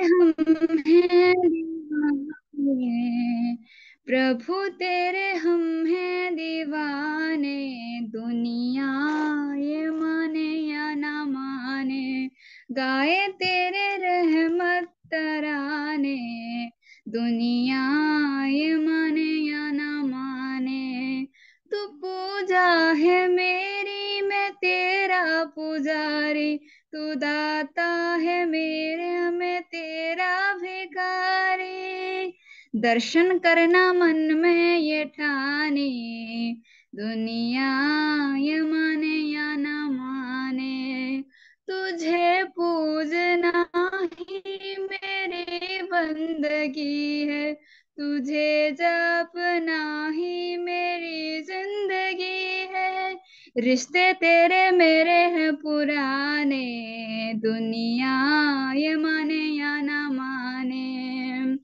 हम हैं दीवाने, प्रभु तेरे हम हैं दीवाने। दुनिया ये माने या ना माने, गाए तेरे रहमत तराने। दुनिया ये माने या ना माने, तू पूजा है मेरी, मैं तेरा पुजारी। तू दाता है मेरे, मैं तेरा भिखारी। दर्शन करना मन में ये ठाने, दुनिया ये माने या ना माने। तुझे पूजना ही मेरी बंदगी है, तुझे जपना ही मेरी जिंदगी है। रिश्ते तेरे मेरे हैं पुराने, दुनिया ये माने या ना माने।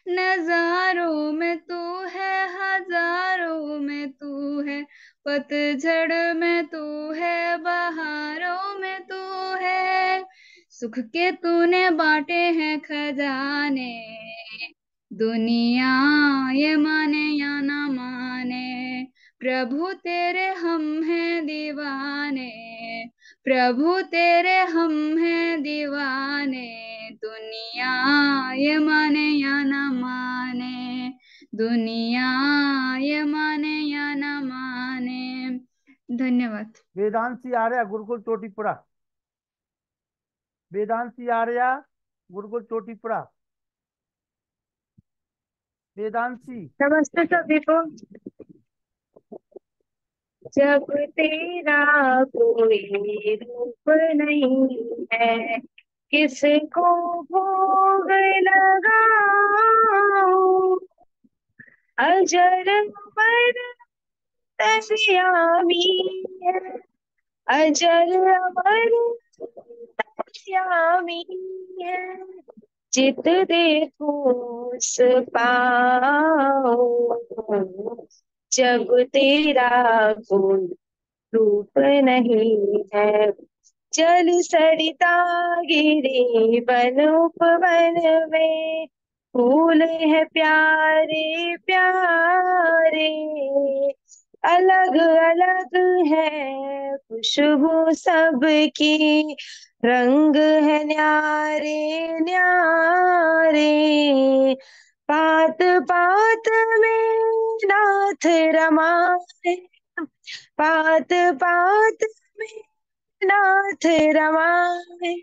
नजारों में तू है, हजारों में तू है, पतझड़ में तू है, बहारों में तू है। सुख के तूने बांटे हैं खजाने, दुनिया ये माने या ना माने। प्रभु तेरे हम हैं दीवाने, प्रभु तेरे हम हैं दीवाने। दुनिया ये माने या ना माने, दुनिया ये माने या ना माने। धन्यवाद। वेदांशी आर्या, गुरुकुल चोटीपुरा। वेदांशी आर्या, गुरुकुल चोटीपुरा। वेदांशी। नमस्ते सभी को। जब तेरा कोई रूप नहीं है, किसको भोग लगाऊं। अजर अमर तस्यामी है, अजर अमर तस्यामी है। चित देखो उस पाओ, जब तेरा कोई रूप नहीं है। जल सरिता गिरे वन उपवन में, फूल है प्यारे प्यारे। अलग अलग है खुशबू सबकी, रंग है न्यारे न्यारे। पात पात में नाथ रमाए, पात पात में नाथ रमाए।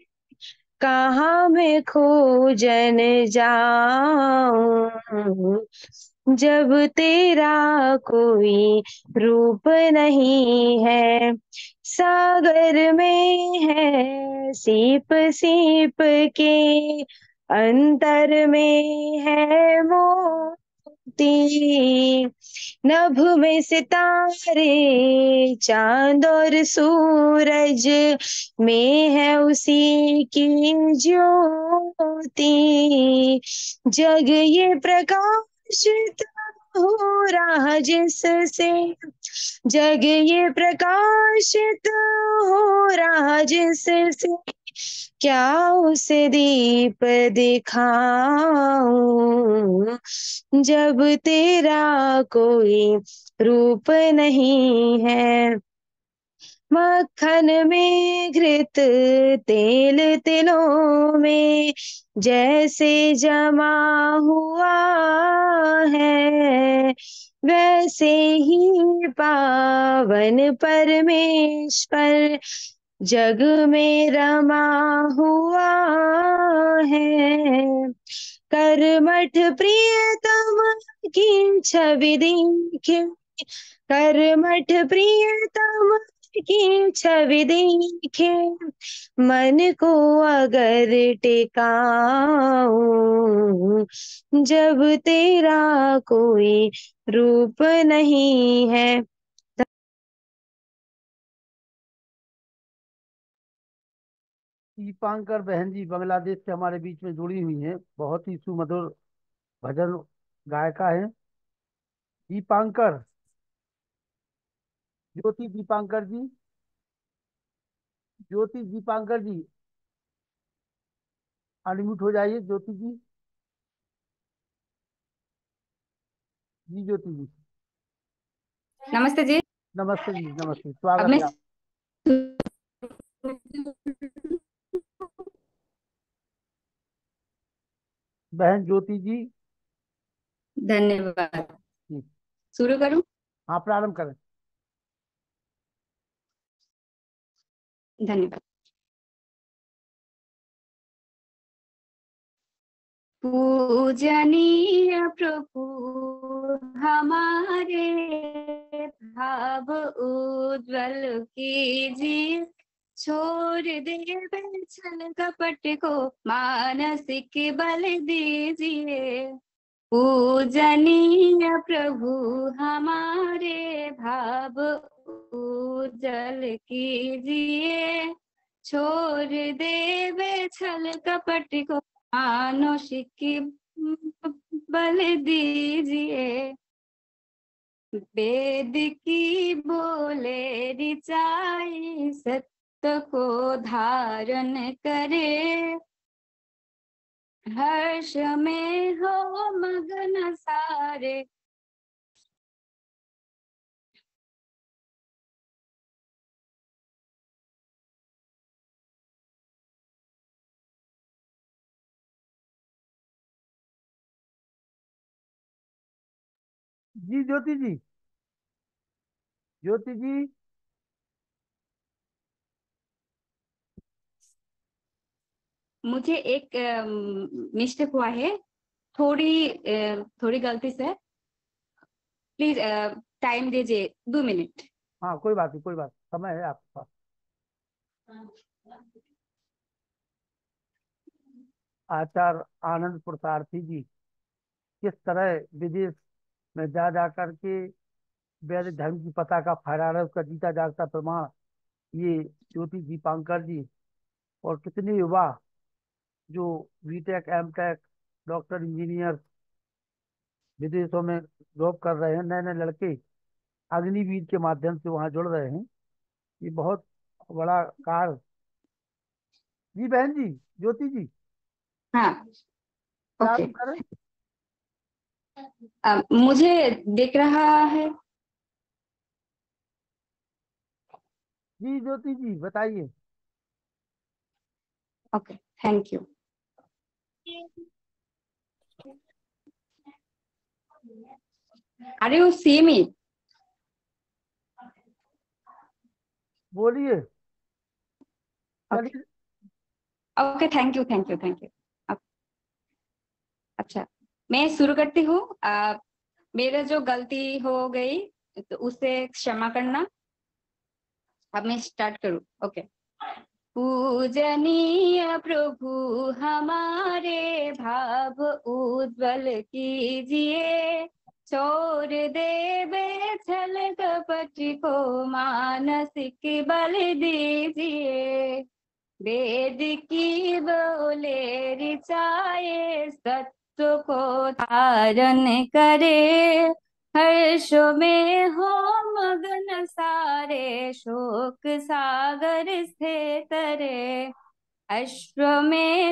कहाँ मैं खोजन जाऊं, जब तेरा कोई रूप नहीं है। सागर में है सीप सीप के, अंतर में है मोती। नभ में सितारे चांद और सूरज, में है उसी की ज्योति। जग ये प्रकाशित हो रहा जिससे, जग ये प्रकाशित हो रहा जिससे। क्या उसे दीप दिखाऊं, जब तेरा कोई रूप नहीं है। मक्खन में घृत तेल तिलों में, जैसे जमा हुआ है। वैसे ही पावन परमेश्वर जग में रमा हुआ है। कर्मठ प्रियतम की छवि देखे, कर्मठ प्रियतम की छवि देखे। मन को अगर टिकाऊं, जब तेरा कोई रूप नहीं है। दीपांकर बहन जी बांग्लादेश से हमारे बीच में जुड़ी हुई हैं, बहुत ही सुमधुर भजन गायिका है। दीपांकर, ज्योति दीपांकर जी, ज्योति दीपांकर जी, अनम्यूट हो जाइए ज्योति जी। जी ज्योति जी। नमस्ते जी। नमस्ते जी, नमस्ते, अब स्वागत मैं है आप। बहन ज्योति जी। धन्यवाद। जी। शुरू करूं? हाँ, प्रारंभ करें। धन्यवाद। पूजनीय प्रभु हमारे, भाव उज्जवल कीजिए, छोड़ दे छल कपट को, मानसिक बल दीजिए। पूजनीय प्रभु हमारे, भाव उज्जवल कीजिए, छोड़ दे छल कपट को, मानसिक बल दीजिए। वेद की बोले ऋचाई, सत्य को धारण करे, हर्ष में हो मगन सारे। जी ज्योति जी। ज्योति जी। मुझे एक मिस्टेक हुआ है, थोड़ी गलती से। प्लीज टाइम दीजिए 2 मिनट। हाँ, कोई बात नहीं, कोई बात, समय है आपके पास। आचार्य आनंद पुरुषार्थी जी किस तरह विदेश में जा जा करके वैदिक धर्म की पताका फहरा रहे, उसका जीता जागता प्रमाण ये ज्योति दीपांकर जी। और कितने युवा जो बीटेक, एमटेक, डॉक्टर, इंजीनियर विदेशों में जॉब कर रहे हैं, नए नए लड़के अग्निवीर के माध्यम से वहां जुड़ रहे हैं। ये बहुत बड़ा कार्य। जी बहन जी, ज्योति जी, हाँ, ओके। प्रारंभ करें। मुझे दिख रहा है। जी ज्योति जी, बताइए। Okay, thank you. Are you see me? बोलिए। ओके, चलिए। Okay, thank you, thank you, thank you. अच्छा, मैं शुरू करती हूँ। मेरा जो गलती हो गई तो उसे क्षमा करना। अब मैं स्टार्ट करूँ? ओके। पूजनीय प्रभु हमारे, भाव उज्जवल कीजिए, छोड़ देवे छल कपट को, मानसिक बल दीजिए। वेद की बोले ऋचाए, सत्य को धारण करे, हर्ष में हो मगन सारे, शोक सागर से तरे। अश्वमेधादिक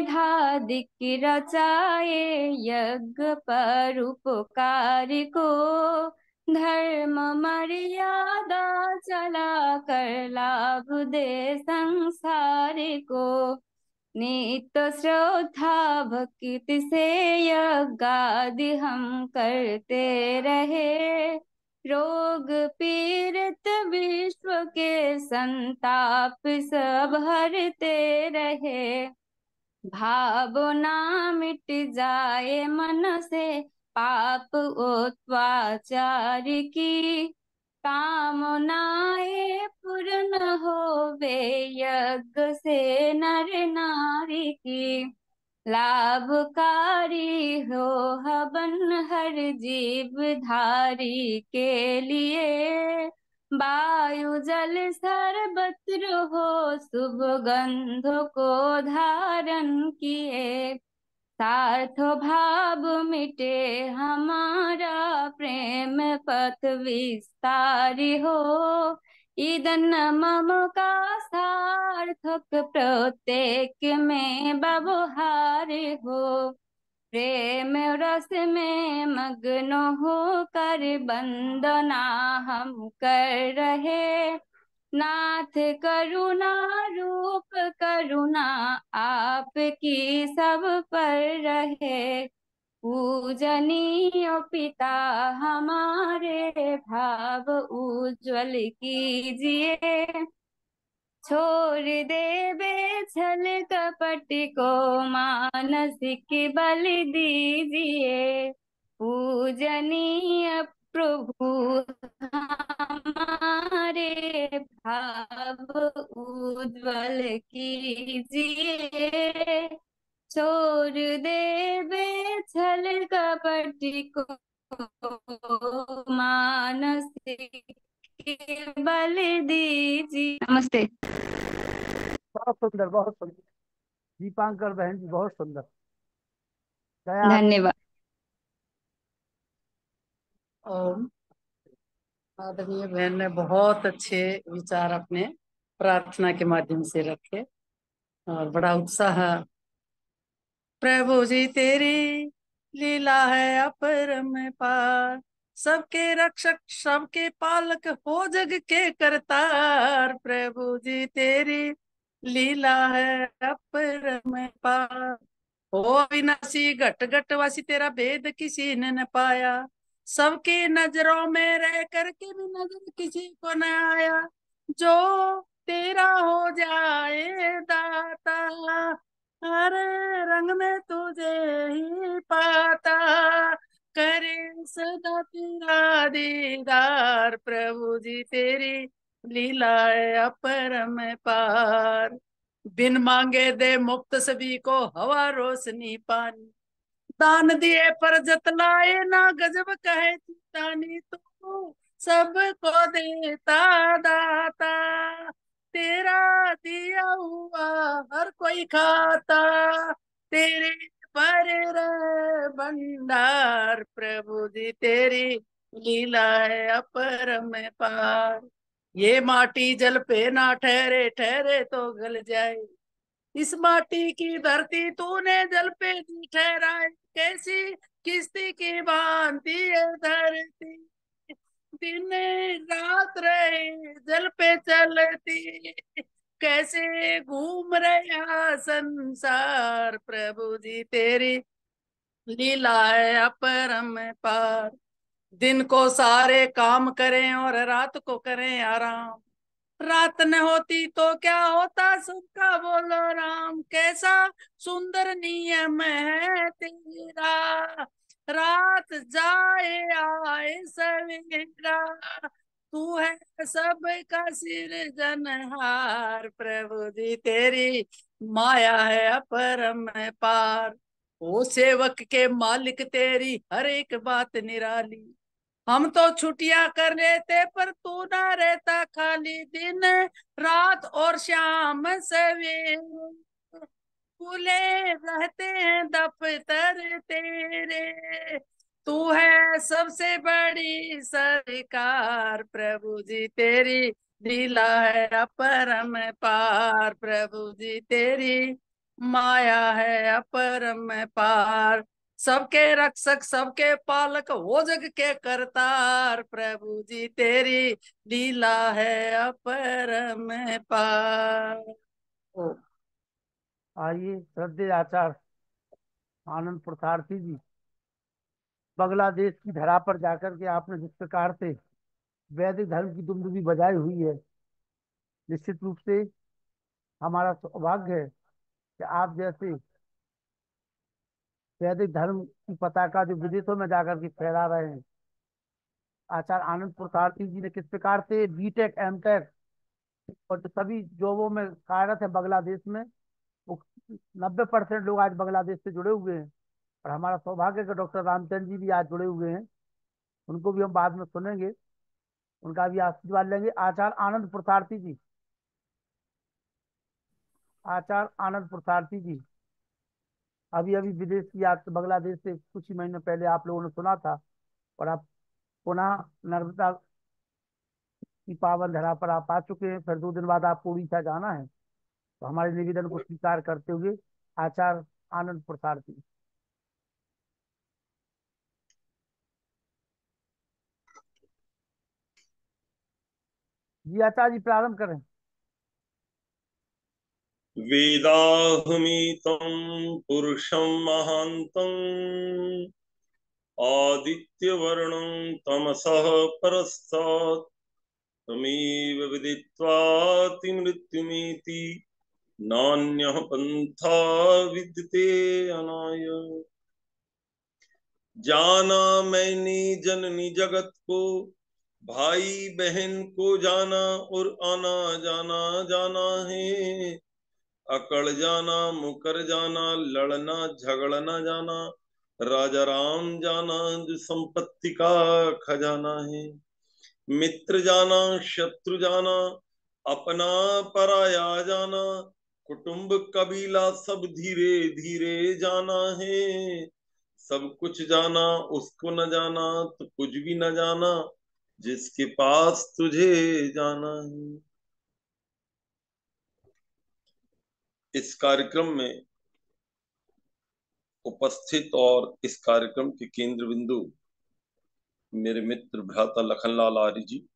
रचाए, यज्ञ पर उपकार को, धर्म मर्यादा चला कर, लाभ दे संसार को। नित्य श्रद्धा भक्ति से यज्ञादि हम करते रहे, रोग पीड़ित विश्व के संताप सब हरते रहे। भावना मिट जाए मन से, पाप उत्वाचार की, कामनाएं पूर्ण होवे, यज्ञ से नर नारी की। लाभकारी हो हवन हर जीव धारी के लिए, वायु जल सर्वत्र हो शुभ गंध को धारण किए। सार्थ भाव मिटे हमारा, प्रेम पथ विस्तारी हो, ईदन मम का सार्थक प्रत्येक में व्यवहार हो। प्रेम रस में मग्न होकर वंदना हम कर रहे। नाथ करुणा रूप करुणा आपकी सब पर रहे। पूजनीय पिता हमारे भाव उज्जवल कीजिए। छोड़ देवे छल कपट को मानसिक बल दीजिए। पूजनीय प्रभु हमारे भाव उज्जवल कीजिए। छोड़ देवे छल कपट को मानसिक बल दीजिए। नमस्ते। बहुत सुंदर, बहुत सुंदर। दीपांकर बहन जी, बहुत सुंदर। दया। धन्यवाद। और आदरणीय बहन ने बहुत अच्छे विचार अपने प्रार्थना के माध्यम से रखे और बड़ा उत्साह। प्रभु जी तेरी लीला है अपरम पार, सबके रक्षक सबके पालक हो जग के करतार। प्रभु जी तेरी लीला है अपरम पार, ओ अविनाशी घट घट वासी तेरा भेद किसी ने न पाया। सबकी नजरों में रह करके भी नजर किसी को न आया। जो तेरा हो जाए दाता, हर रंग में तुझे ही पाता। करे सदा तेरा दीदार, प्रभु जी तेरी लीला है अपरम पार। बिन मांगे दे मुक्त सभी को हवा रोशनी पानी, दान दिए पर जतलाए ना गजब कहे चितानी। तू सबको देता दाता, तेरा दिया हुआ हर कोई खाता। तेरे पर रहे भंडार, प्रभु जी तेरी लीला है अपरम पार। ये माटी जल पे ना ठहरे, ठहरे तो गल जाए। इस माटी की धरती तूने जल पे दी ठहराए। कैसी किस्ती की भांति ये धरती, दिन रात रहे जल पे चलती। कैसे घूम रहा संसार, प्रभु जी तेरी लीला है अपरम पार। दिन को सारे काम करें और रात को करें आराम, रात न होती तो क्या होता सबका बोलो राम। कैसा सुंदर नियम है तेरा, रात जाए आए सवेरा। तू है सबका सिरजनहार, प्रभु जी तेरी माया है अपरम पार। ओ सेवक के मालिक तेरी हर एक बात निराली, हम तो छुट्टियां कर लेते पर तू ना रहता खाली। दिन रात और शाम सवेरे खुले रहते हैं दफ्तर तेरे। तू है सबसे बड़ी सरकार, प्रभु जी तेरी लीला है अपरम पार। प्रभु जी तेरी माया है अपरम पार। सबके रक्षक सबके पालक हो जग के करतार, प्रभु जी तेरी लीला है अपरम पार। ओ, आइए श्रद्धेय आचार्य आनंद पुरुषार्थी जी, बांग्लादेश की धरा पर जाकर के आपने जिस प्रकार से वैदिक धर्म की दुमदुमी बजाई हुई है, निश्चित रूप से हमारा सौभाग्य है कि आप जैसे वैदिक धर्म की पताका जो विदेशों में जाकर के फहरा रहे हैं, आचार्य आनंद पुरुषार्थी जी ने किस प्रकार से बीटेक एमटेक और जो सभी जॉबों में कार्यरत है बांग्लादेश में, वो 90% लोग आज बांग्लादेश से जुड़े हुए हैं। और हमारा सौभाग्य है कि डॉक्टर रामचंद्र जी भी आज जुड़े हुए हैं, उनको भी हम बाद में सुनेंगे, उनका भी आशीर्वाद लेंगे। आचार्य आनंद पुरुषार्थी जी, आचार्य आनंद पुरुषार्थी जी, अभी अभी विदेश की यात्रा बांग्लादेश से कुछ ही महीने पहले आप लोगों ने सुना था, और आप पुनः नर्मदा की पावन धरा पर आप आ चुके हैं। फिर 2 दिन बाद आपको उड़ीसा जाना है, तो हमारे निवेदन को स्वीकार करते हुए आचार्य आनंद प्रसाद जी। जी आचार्य जी प्रारंभ करें। वेदाहमीतं पुरुषं महान्तं आदित्यवर्णं तमसः परस्तात् तमेव विदित्वातिमृत्युमेति नान्यः पन्था विद्यते अनाय। जाना मैंने जननी जगत को, भाई बहन को जाना और आना जाना जाना है। अकड़ जाना मुकर जाना, लड़ना झगड़ना जाना, राजा राम जाना जो संपत्ति का खजाना है। मित्र जाना शत्रु जाना, अपना पराया जाना, कुटुंब कबीला सब धीरे धीरे जाना है। सब कुछ जाना उसको न जाना तो कुछ भी न जाना, जिसके पास तुझे जाना है। इस कार्यक्रम में उपस्थित और इस कार्यक्रम के केंद्र बिंदु मेरे मित्र भ्राता लखनलाल आर्य जी,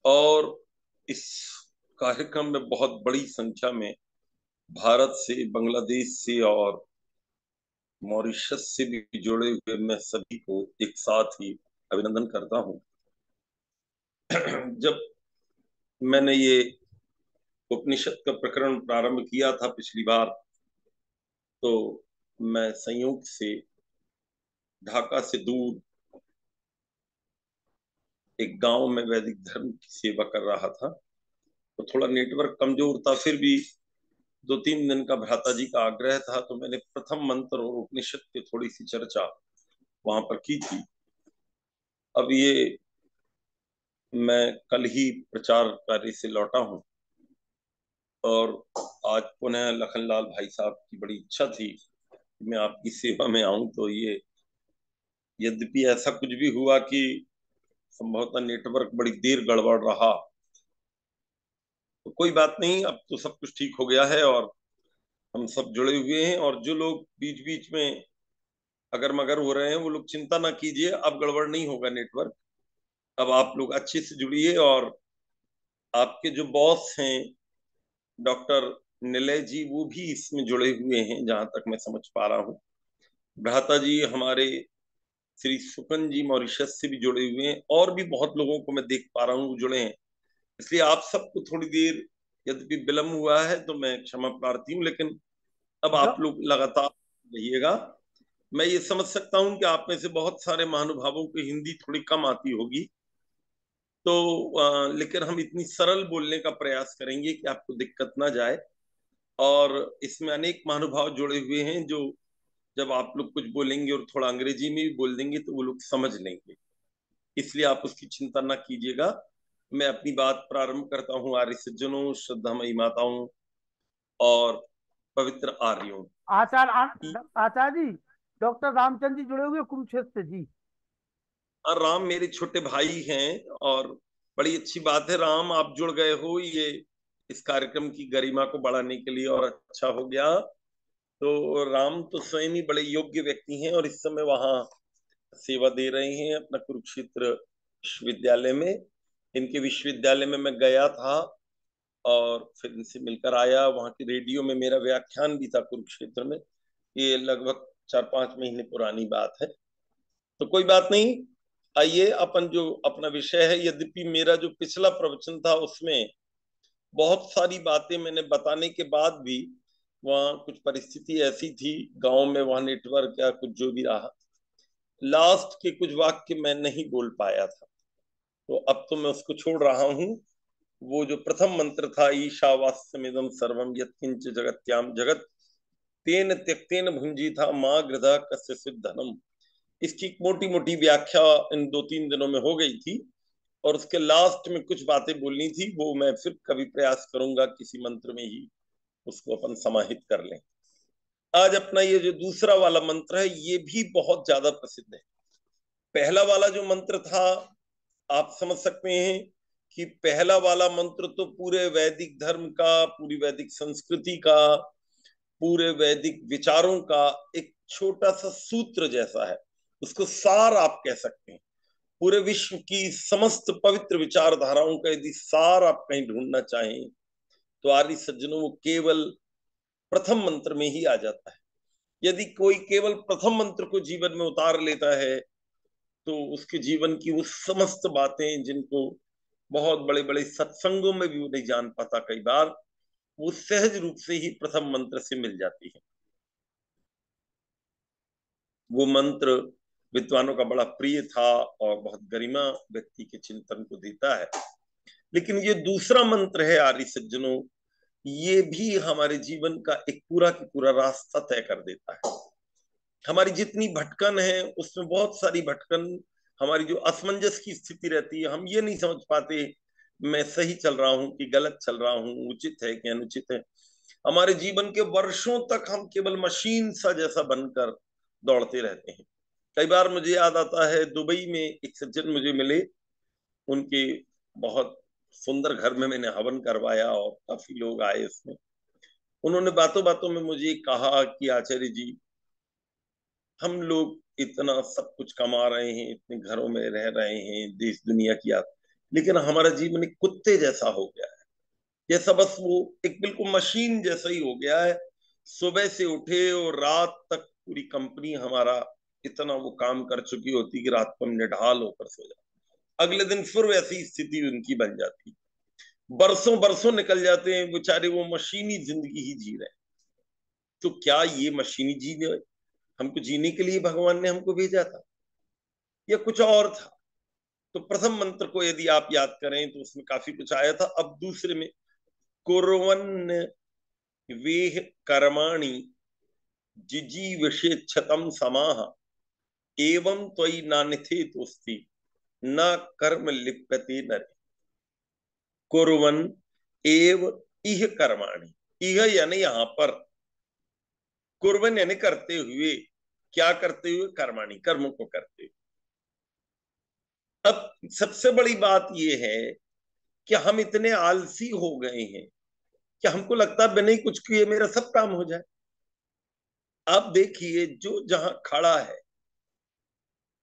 और इस कार्यक्रम में बहुत बड़ी संख्या में भारत से, बांग्लादेश से और मॉरिशस से भी जुड़े हुए मैं सभी को एक साथ ही अभिनंदन करता हूं। जब मैंने ये उपनिषद का प्रकरण प्रारंभ किया था पिछली बार, तो मैं संयोग से ढाका से दूर एक गांव में वैदिक धर्म की सेवा कर रहा था, तो थोड़ा नेटवर्क कमजोर था। फिर भी 2-3 दिन का भ्राता जी का आग्रह था, तो मैंने प्रथम मंत्र और उपनिषद की थोड़ी सी चर्चा वहां पर की थी। अब ये मैं कल ही प्रचार कार्य से लौटा हूं, और आज पुनः लखनलाल भाई साहब की बड़ी इच्छा थी कि मैं आपकी सेवा में आऊं। तो ये यद्यपि ऐसा कुछ भी हुआ कि संभवतः नेटवर्क बड़ी देर गड़बड़ रहा, तो कोई बात नहीं, अब तो सब कुछ ठीक हो गया है और हम सब जुड़े हुए हैं। और जो लोग बीच बीच में अगर मगर हो रहे हैं वो लोग चिंता ना कीजिए, अब गड़बड़ नहीं होगा नेटवर्क। अब आप लोग अच्छे से जुड़िए, और आपके जो बॉस हैं डॉक्टर निलय जी, वो भी इसमें जुड़े हुए हैं जहां तक मैं समझ पा रहा हूँ। भ्राता जी हमारे श्री सुकन जी मॉरिशस से भी जुड़े हुए हैं, और भी बहुत लोगों को मैं देख पा रहा हूँ जुड़े हैं। इसलिए आप सबको थोड़ी देर यद्यपि विलम्ब हुआ है तो मैं क्षमा प्रार्थी हूँ, लेकिन अब आप लोग लगातार रहिएगा। मैं ये समझ सकता हूँ कि आप में से बहुत सारे महानुभावों को हिंदी थोड़ी कम आती होगी, तो लेकिन हम इतनी सरल बोलने का प्रयास करेंगे कि आपको दिक्कत ना जाए। और इसमें अनेक महानुभाव जुड़े हुए हैं जो जब आप लोग कुछ बोलेंगे और थोड़ा अंग्रेजी में भी बोल देंगे तो वो लोग समझ लेंगे, इसलिए आप उसकी चिंता ना कीजिएगा। मैं अपनी बात प्रारंभ करता हूँ आर्य सज्जनों, श्रद्धामयी माताओं और पवित्र आर्यों। आचार्य जी डॉक्टर रामचंद्र जी जुड़े हुए कुरुक्षेत्र से जी। और राम मेरे छोटे भाई हैं, और बड़ी अच्छी बात है राम आप जुड़ गए हो, ये इस कार्यक्रम की गरिमा को बढ़ाने के लिए, और अच्छा हो गया। तो राम तो स्वयं ही बड़े योग्य व्यक्ति हैं और इस समय वहां सेवा दे रहे हैं अपना कुरुक्षेत्र विश्वविद्यालय में। इनके विश्वविद्यालय में मैं गया था और फिर इनसे मिलकर आया। वहां की रेडियो में मेरा व्याख्यान भी था कुरुक्षेत्र में, ये लगभग 4-5 महीने पुरानी बात है। तो कोई बात नहीं, आइए अपन जो अपना विषय है, यद्यपि मेरा जो पिछला प्रवचन था उसमें बहुत सारी बातें मैंने बताने के बाद भी वहाँ कुछ परिस्थिति ऐसी थी गांव में, वहां नेटवर्क या कुछ जो भी रहा, लास्ट के कुछ वाक्य मैं नहीं बोल पाया था, तो अब तो मैं उसको छोड़ रहा हूँ। वो जो प्रथम मंत्र था, ईशावास्यमिदं सर्वम यत्किंच जगत्याम जगत तेन त्यक्तेन भुंजी था माँ गृधा कस्य सिद्धनम, इसकी मोटी मोटी व्याख्या इन 2-3 दिनों में हो गई थी, और उसके लास्ट में कुछ बातें बोलनी थी, वो मैं फिर कभी प्रयास करूंगा किसी मंत्र में ही उसको अपन समाहित कर लें। आज अपना ये जो दूसरा वाला मंत्र है ये भी बहुत ज्यादा प्रसिद्ध है। पहला वाला जो मंत्र था आप समझ सकते हैं कि पहला वाला मंत्र तो पूरे वैदिक धर्म का, पूरी वैदिक संस्कृति का, पूरे वैदिक विचारों का एक छोटा सा सूत्र जैसा है, उसको सार आप कह सकते हैं। पूरे विश्व की समस्त पवित्र विचारधाराओं का यदि सार आप कहीं ढूंढना चाहें तो आर्य सज्जनों वो केवल प्रथम मंत्र में ही आ जाता है। यदि कोई केवल प्रथम मंत्र को जीवन में उतार लेता है तो उसके जीवन की वो समस्त बातें जिनको बहुत बड़े बड़े सत्संगों में भी वो नहीं जान पाता, कई बार वो सहज रूप से ही प्रथम मंत्र से मिल जाती है। वो मंत्र विद्वानों का बड़ा प्रिय था और बहुत गरिमा व्यक्ति के चिंतन को देता है। लेकिन ये दूसरा मंत्र है आर्य सज्जनों, ये भी हमारे जीवन का एक पूरा की पूरा रास्ता तय कर देता है। हमारी जितनी भटकन है उसमें बहुत सारी भटकन, हमारी जो असमंजस की स्थिति रहती है, हम ये नहीं समझ पाते मैं सही चल रहा हूं कि गलत चल रहा हूं, उचित है कि अनुचित है। हमारे जीवन के वर्षों तक हम केवल मशीन सा जैसा बनकर दौड़ते रहते हैं। कई बार मुझे याद आता है दुबई में एक सज्जन मुझे मिले, उनके बहुत सुंदर घर में मैंने हवन करवाया और काफी लोग आए उसमें। उन्होंने बातों बातों में मुझे कहा कि आचार्य जी, हम लोग इतना सब कुछ कमा रहे हैं, इतने घरों में रह रहे हैं, देश दुनिया की याद, लेकिन हमारा जीवन एक कुत्ते जैसा हो गया है, जैसा बस वो एक बिल्कुल मशीन जैसा ही हो गया है। सुबह से उठे और रात तक पूरी कंपनी हमारा इतना वो काम कर चुकी होती कि रात को हम निढाल होकर सो जाते, अगले दिन फिर वैसी स्थिति उनकी बन जाती। बरसों बरसों निकल जाते हैं, बेचारे वो मशीनी जिंदगी ही जी रहे हैं। तो क्या ये मशीनी जीने, हमको जीने के लिए भगवान ने हमको भेजा था या कुछ और था? तो प्रथम मंत्र को यदि आप याद करें तो उसमें काफी कुछ आया था। अब दूसरे में कुर्वन् वेह कर्माणि जिजीविषेच्छतम समाह एवं त्वयि नानिथे तोस्ति न कर्म लिप्यते नरे। कुर्वन् एव इह कर्माणि, इह यानी यहां पर, कुर्वन् यानी करते हुए, क्या करते हुए? कर्माणि, कर्मों को करते हुए। अब सबसे बड़ी बात यह है कि हम इतने आलसी हो गए हैं कि हमको लगता है बिना ही कुछ किए मेरा सब काम हो जाए। आप देखिए जो जहां खड़ा है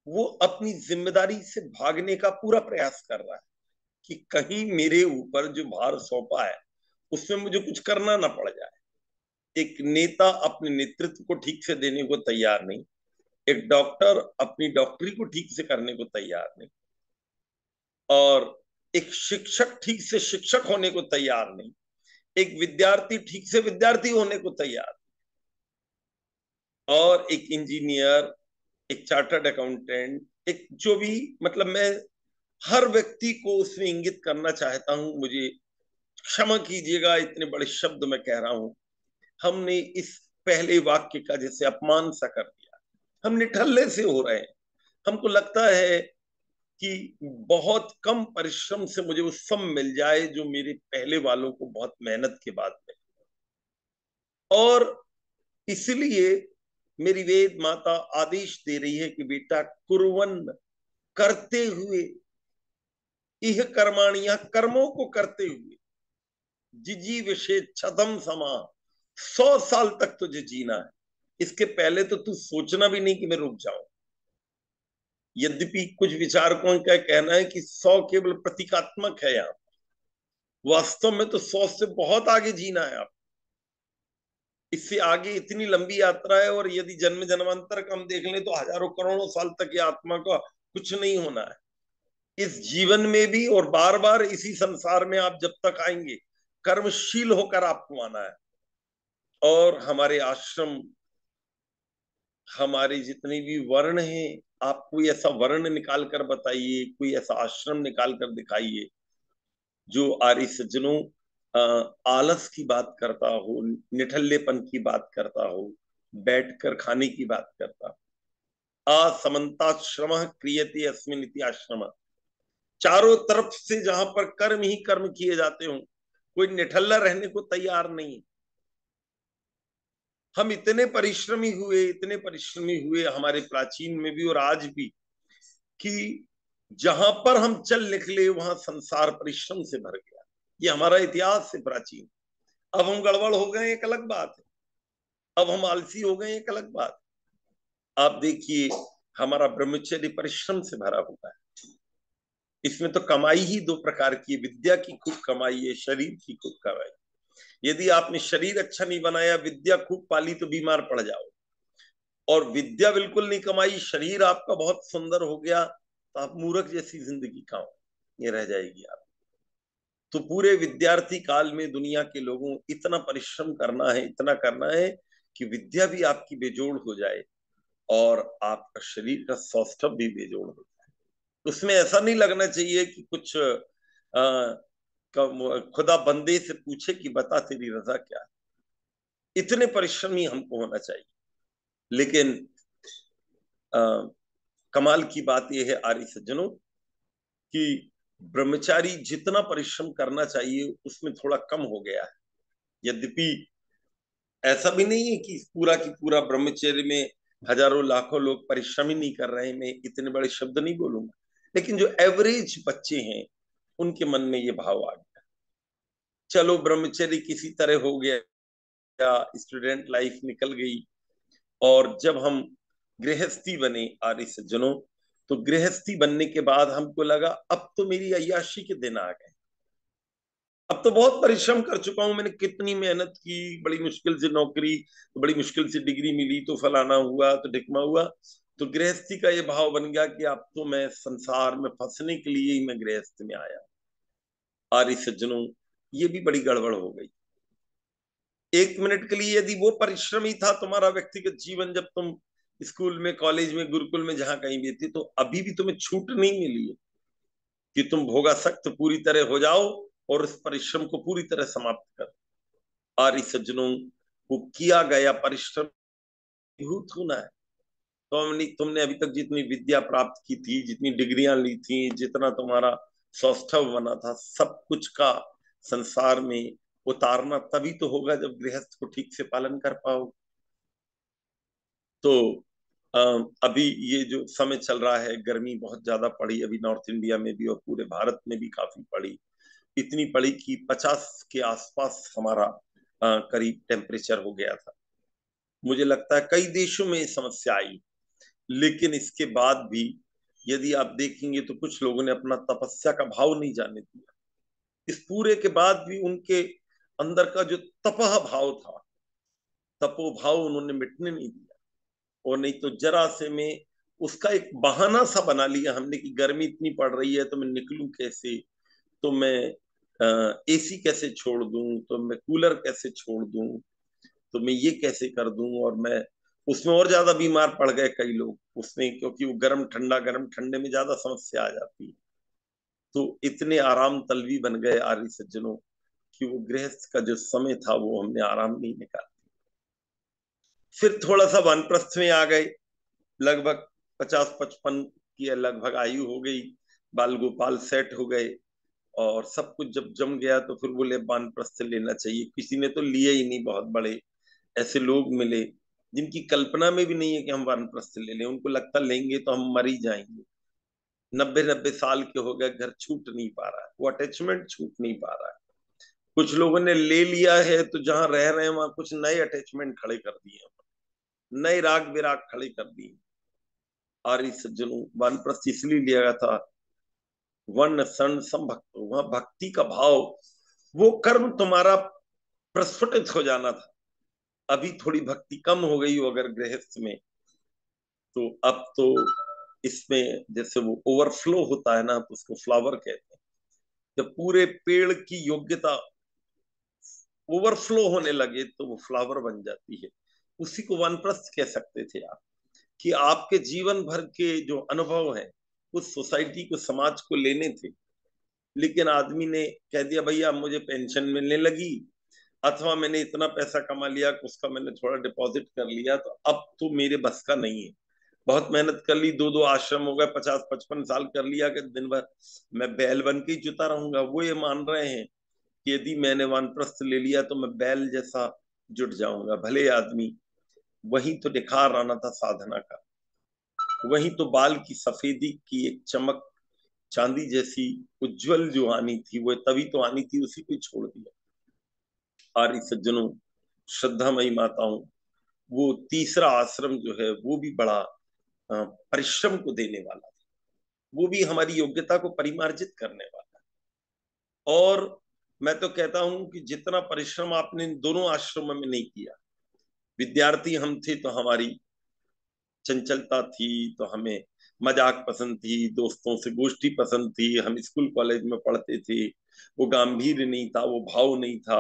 वो अपनी जिम्मेदारी से भागने का पूरा प्रयास कर रहा है कि कहीं मेरे ऊपर जो भार सौंपा है उसमें मुझे कुछ करना ना पड़ जाए। एक नेता अपने नेतृत्व को ठीक से देने को तैयार नहीं, एक डॉक्टर अपनी डॉक्टरी को ठीक से करने को तैयार नहीं, और एक शिक्षक ठीक से शिक्षक होने को तैयार नहीं, एक विद्यार्थी ठीक से विद्यार्थी होने को तैयार, और एक इंजीनियर, एक चार्टर्ड अकाउंटेंट, एक जो भी, मतलब मैं हर व्यक्ति को उसमें इंगित करना चाहता हूं, मुझे क्षमा कीजिएगा इतने बड़े शब्द मैं कह रहा हूं, हमने इस पहले वाक्य का जैसे अपमान सा कर दिया, हम निठल्ले से हो रहे हैं। हमको लगता है कि बहुत कम परिश्रम से मुझे वो सब मिल जाए जो मेरे पहले वालों को बहुत मेहनत के बाद मिले। और इसलिए मेरी वेद माता आदेश दे रही है कि बेटा कुर्वन, करते हुए, इह कर्माणि, कर्मों को करते हुए, जिजी विषेच्छतम समा, 100 साल तक तुझे जीना है, इसके पहले तो तू सोचना भी नहीं कि मैं रुक जाऊं। यद्यपि कुछ विचारकों का कहना है कि 100 केवल प्रतीकात्मक है, यहाँ वास्तव में तो 100 से बहुत आगे जीना है आप, इससे आगे इतनी लंबी यात्रा है। और यदि जन्म जन्मांतर का हम देख लें तो हजारों करोड़ों साल तक ये आत्मा का कुछ नहीं होना है इस जीवन में भी, और बार बार इसी संसार में आप जब तक आएंगे कर्मशील होकर आपको आना है। और हमारे आश्रम, हमारे जितने भी वर्ण हैं, आप कोई ऐसा वर्ण निकाल कर बताइए, कोई ऐसा आश्रम निकाल कर दिखाइए जो आर्य सज्जनों आलस की बात करता हो, निठल्लेपन की बात करता हो, बैठकर खाने की बात करता हो। असमंताश्रम क्रियते अस्मिन् इति आश्रम, चारों तरफ से जहां पर कर्म ही कर्म किए जाते हो, कोई निठल्ला रहने को तैयार नहीं। हम इतने परिश्रमी हुए, इतने परिश्रमी हुए हमारे प्राचीन में भी और आज भी, कि जहां पर हम चल निकले वहां संसार परिश्रम से भर गया। ये हमारा इतिहास से प्राचीन। अब हम गड़बड़ हो गए एक अलग बात है, अब हम आलसी हो गए एक अलग बात है। आप देखिए हमारा ब्रह्मचर्य परिश्रम से भरा हुआ है। इसमें तो कमाई ही दो प्रकार की है, विद्या की खूब कमाई है, शरीर की खूब कमाई। यदि आपने शरीर अच्छा नहीं बनाया, विद्या खूब पाली तो बीमार पड़ जाओ, और विद्या बिल्कुल नहीं कमाई, शरीर आपका बहुत सुंदर हो गया तो आप मूर्ख जैसी जिंदगी खाओ, ये रह जाएगी आप। तो पूरे विद्यार्थी काल में दुनिया के लोगों इतना परिश्रम करना है, इतना करना है कि विद्या भी आपकी बेजोड़ हो जाए और आपका शरीर का सौष्ठव भी बेजोड़ हो जाए। उसमें ऐसा नहीं लगना चाहिए कि कुछ खुदा बंदे से पूछे कि बता तेरी रजा क्या है। इतने परिश्रमी हमको होना चाहिए। लेकिन कमाल की बात यह है आर्य सज्जनों कि ब्रह्मचारी जितना परिश्रम करना चाहिए उसमें थोड़ा कम हो गया है। यद्यपि ऐसा भी नहीं है कि पूरा की पूरा ब्रह्मचर्य में हजारों लाखों लोग परिश्रम ही नहीं कर रहे हैं, मैं इतने बड़े शब्द नहीं बोलूंगा, लेकिन जो एवरेज बच्चे हैं उनके मन में ये भाव आ गया, चलो ब्रह्मचर्य किसी तरह हो गया, स्टूडेंट लाइफ निकल गई। और जब हम गृहस्थी बने आर्य सज्जनों, तो गृहस्थी बनने के बाद हमको लगा अब तो मेरी अय्याशी के दिन आ गए, अब तो बहुत परिश्रम कर चुका हूं, मैंने कितनी मेहनत की, बड़ी मुश्किल से नौकरी, तो बड़ी मुश्किल से डिग्री मिली, तो फलाना हुआ तो ढिकमा हुआ। तो गृहस्थी का ये भाव बन गया कि अब तो मैं संसार में फंसने के लिए ही मैं गृहस्थ में आया। आर्य सज्जनों ये भी बड़ी गड़बड़ हो गई। एक मिनट के लिए यदि वो परिश्रम ही था तुम्हारा व्यक्तिगत जीवन, जब तुम स्कूल में, कॉलेज में, गुरुकुल में, जहां कहीं भी थी, तो अभी भी तुम्हें छूट नहीं मिली है कि तुम भोगासक्त पूरी तरह हो जाओ और उस परिश्रम को पूरी तरह समाप्त कर। आर्य सज्जनों को किया गया परिश्रम भूत होना है। तो तुमने अभी तक जितनी विद्या प्राप्त की थी, जितनी डिग्रियां ली थी, जितना तुम्हारा सौष्ठव बना था, सब कुछ का संसार में उतारना तभी तो होगा जब गृहस्थ को ठीक से पालन कर पाओ। तो अभी ये जो समय चल रहा है, गर्मी बहुत ज्यादा पड़ी अभी नॉर्थ इंडिया में भी और पूरे भारत में भी काफी पड़ी। इतनी पड़ी कि 50 के आसपास हमारा करीब टेम्परेचर हो गया था। मुझे लगता है कई देशों में ये समस्या आई, लेकिन इसके बाद भी यदि आप देखेंगे तो कुछ लोगों ने अपना तपस्या का भाव नहीं जाने दिया। इस पूरे के बाद भी उनके अंदर का जो तपह भाव था, तपो भाव उन्होंने मिटने नहीं दिया। और नहीं तो जरा से में उसका एक बहाना सा बना लिया हमने कि गर्मी इतनी पड़ रही है तो मैं निकलूं कैसे, तो मैं एसी कैसे छोड़ दूं, तो मैं कूलर कैसे छोड़ दूं, तो मैं ये कैसे कर दूं। और मैं उसमें और ज्यादा बीमार पड़ गए कई लोग उसमें, क्योंकि वो गर्म ठंडे में ज्यादा समस्या आ जाती है। तो इतने आराम तलवी बन गए आर्य सज्जनों कि वो गृहस्थ का जो समय था वो हमने आराम नहीं निकाला। फिर थोड़ा सा वानप्रस्थ में आ गए, लगभग 50-55 की लगभग आयु हो गई, बाल गोपाल सेट हो गए और सब कुछ जब जम गया तो फिर बोले वानप्रस्थ लेना चाहिए। किसी ने तो लिए ही नहीं, बहुत बड़े ऐसे लोग मिले जिनकी कल्पना में भी नहीं है कि हम वानप्रस्थ ले लें, उनको लगता लेंगे तो हम मर ही जाएंगे। 90-90 साल के हो गए, घर छूट नहीं पा रहा है, वो अटैचमेंट छूट नहीं पा रहा है। कुछ लोगों ने ले लिया है तो जहां रह रहे हैं वहां कुछ नए अटैचमेंट खड़े कर दिए, नए राग विराग खड़े कर दिए। आर्य सज्जनों वानप्रस्थ इसलिए लिया गया था, वन सन संभक्त, वहां भक्ति का भाव, वो कर्म तुम्हारा प्रस्फुटित हो जाना था। अभी थोड़ी भक्ति कम हो गई हो अगर गृहस्थ में, तो अब तो इसमें जैसे वो ओवरफ्लो होता है ना, तो उसको फ्लावर कहते हैं। जब पूरे पेड़ की योग्यता ओवरफ्लो होने लगे तो वो फ्लावर बन जाती है। उसी को वानप्रस्थ कह सकते थे आप, कि आपके जीवन भर के जो अनुभव है उस सोसाइटी को, समाज को लेने थे, लेकिन आदमी ने कह दिया भैया मुझे पेंशन मिलने लगी, अथवा मैंने इतना पैसा कमा लिया कि उसका मैंने थोड़ा डिपॉजिट कर लिया, तो अब तो मेरे बस का नहीं है। बहुत मेहनत कर ली, 2-2 आश्रम हो गए, 50-55 साल कर लिया कि दिन भर मैं बैल बन के ही जुता रहूंगा। वो ये मान रहे हैं कि यदि मैंने वानप्रस्थ ले लिया तो मैं बैल जैसा जुट जाऊंगा। भले आदमी, वही तो निखार आना था साधना का, वही तो बाल की सफेदी की एक चमक चांदी जैसी उज्जवल जो आनी थी वो तभी तो आनी थी, उसी को छोड़ दिया। आर्य सज्जनों, श्रद्धामयी माताओं, वो तीसरा आश्रम जो है वो भी बड़ा परिश्रम को देने वाला है, वो भी हमारी योग्यता को परिमार्जित करने वाला है। और मैं तो कहता हूं कि जितना परिश्रम आपने इन दोनों आश्रमों में नहीं किया, विद्यार्थी हम थे तो हमारी चंचलता थी, तो हमें मजाक पसंद थी, दोस्तों से गोष्ठी पसंद थी, हम स्कूल कॉलेज में पढ़ते थे, वो गांधीर्य नहीं था, वो भाव नहीं था,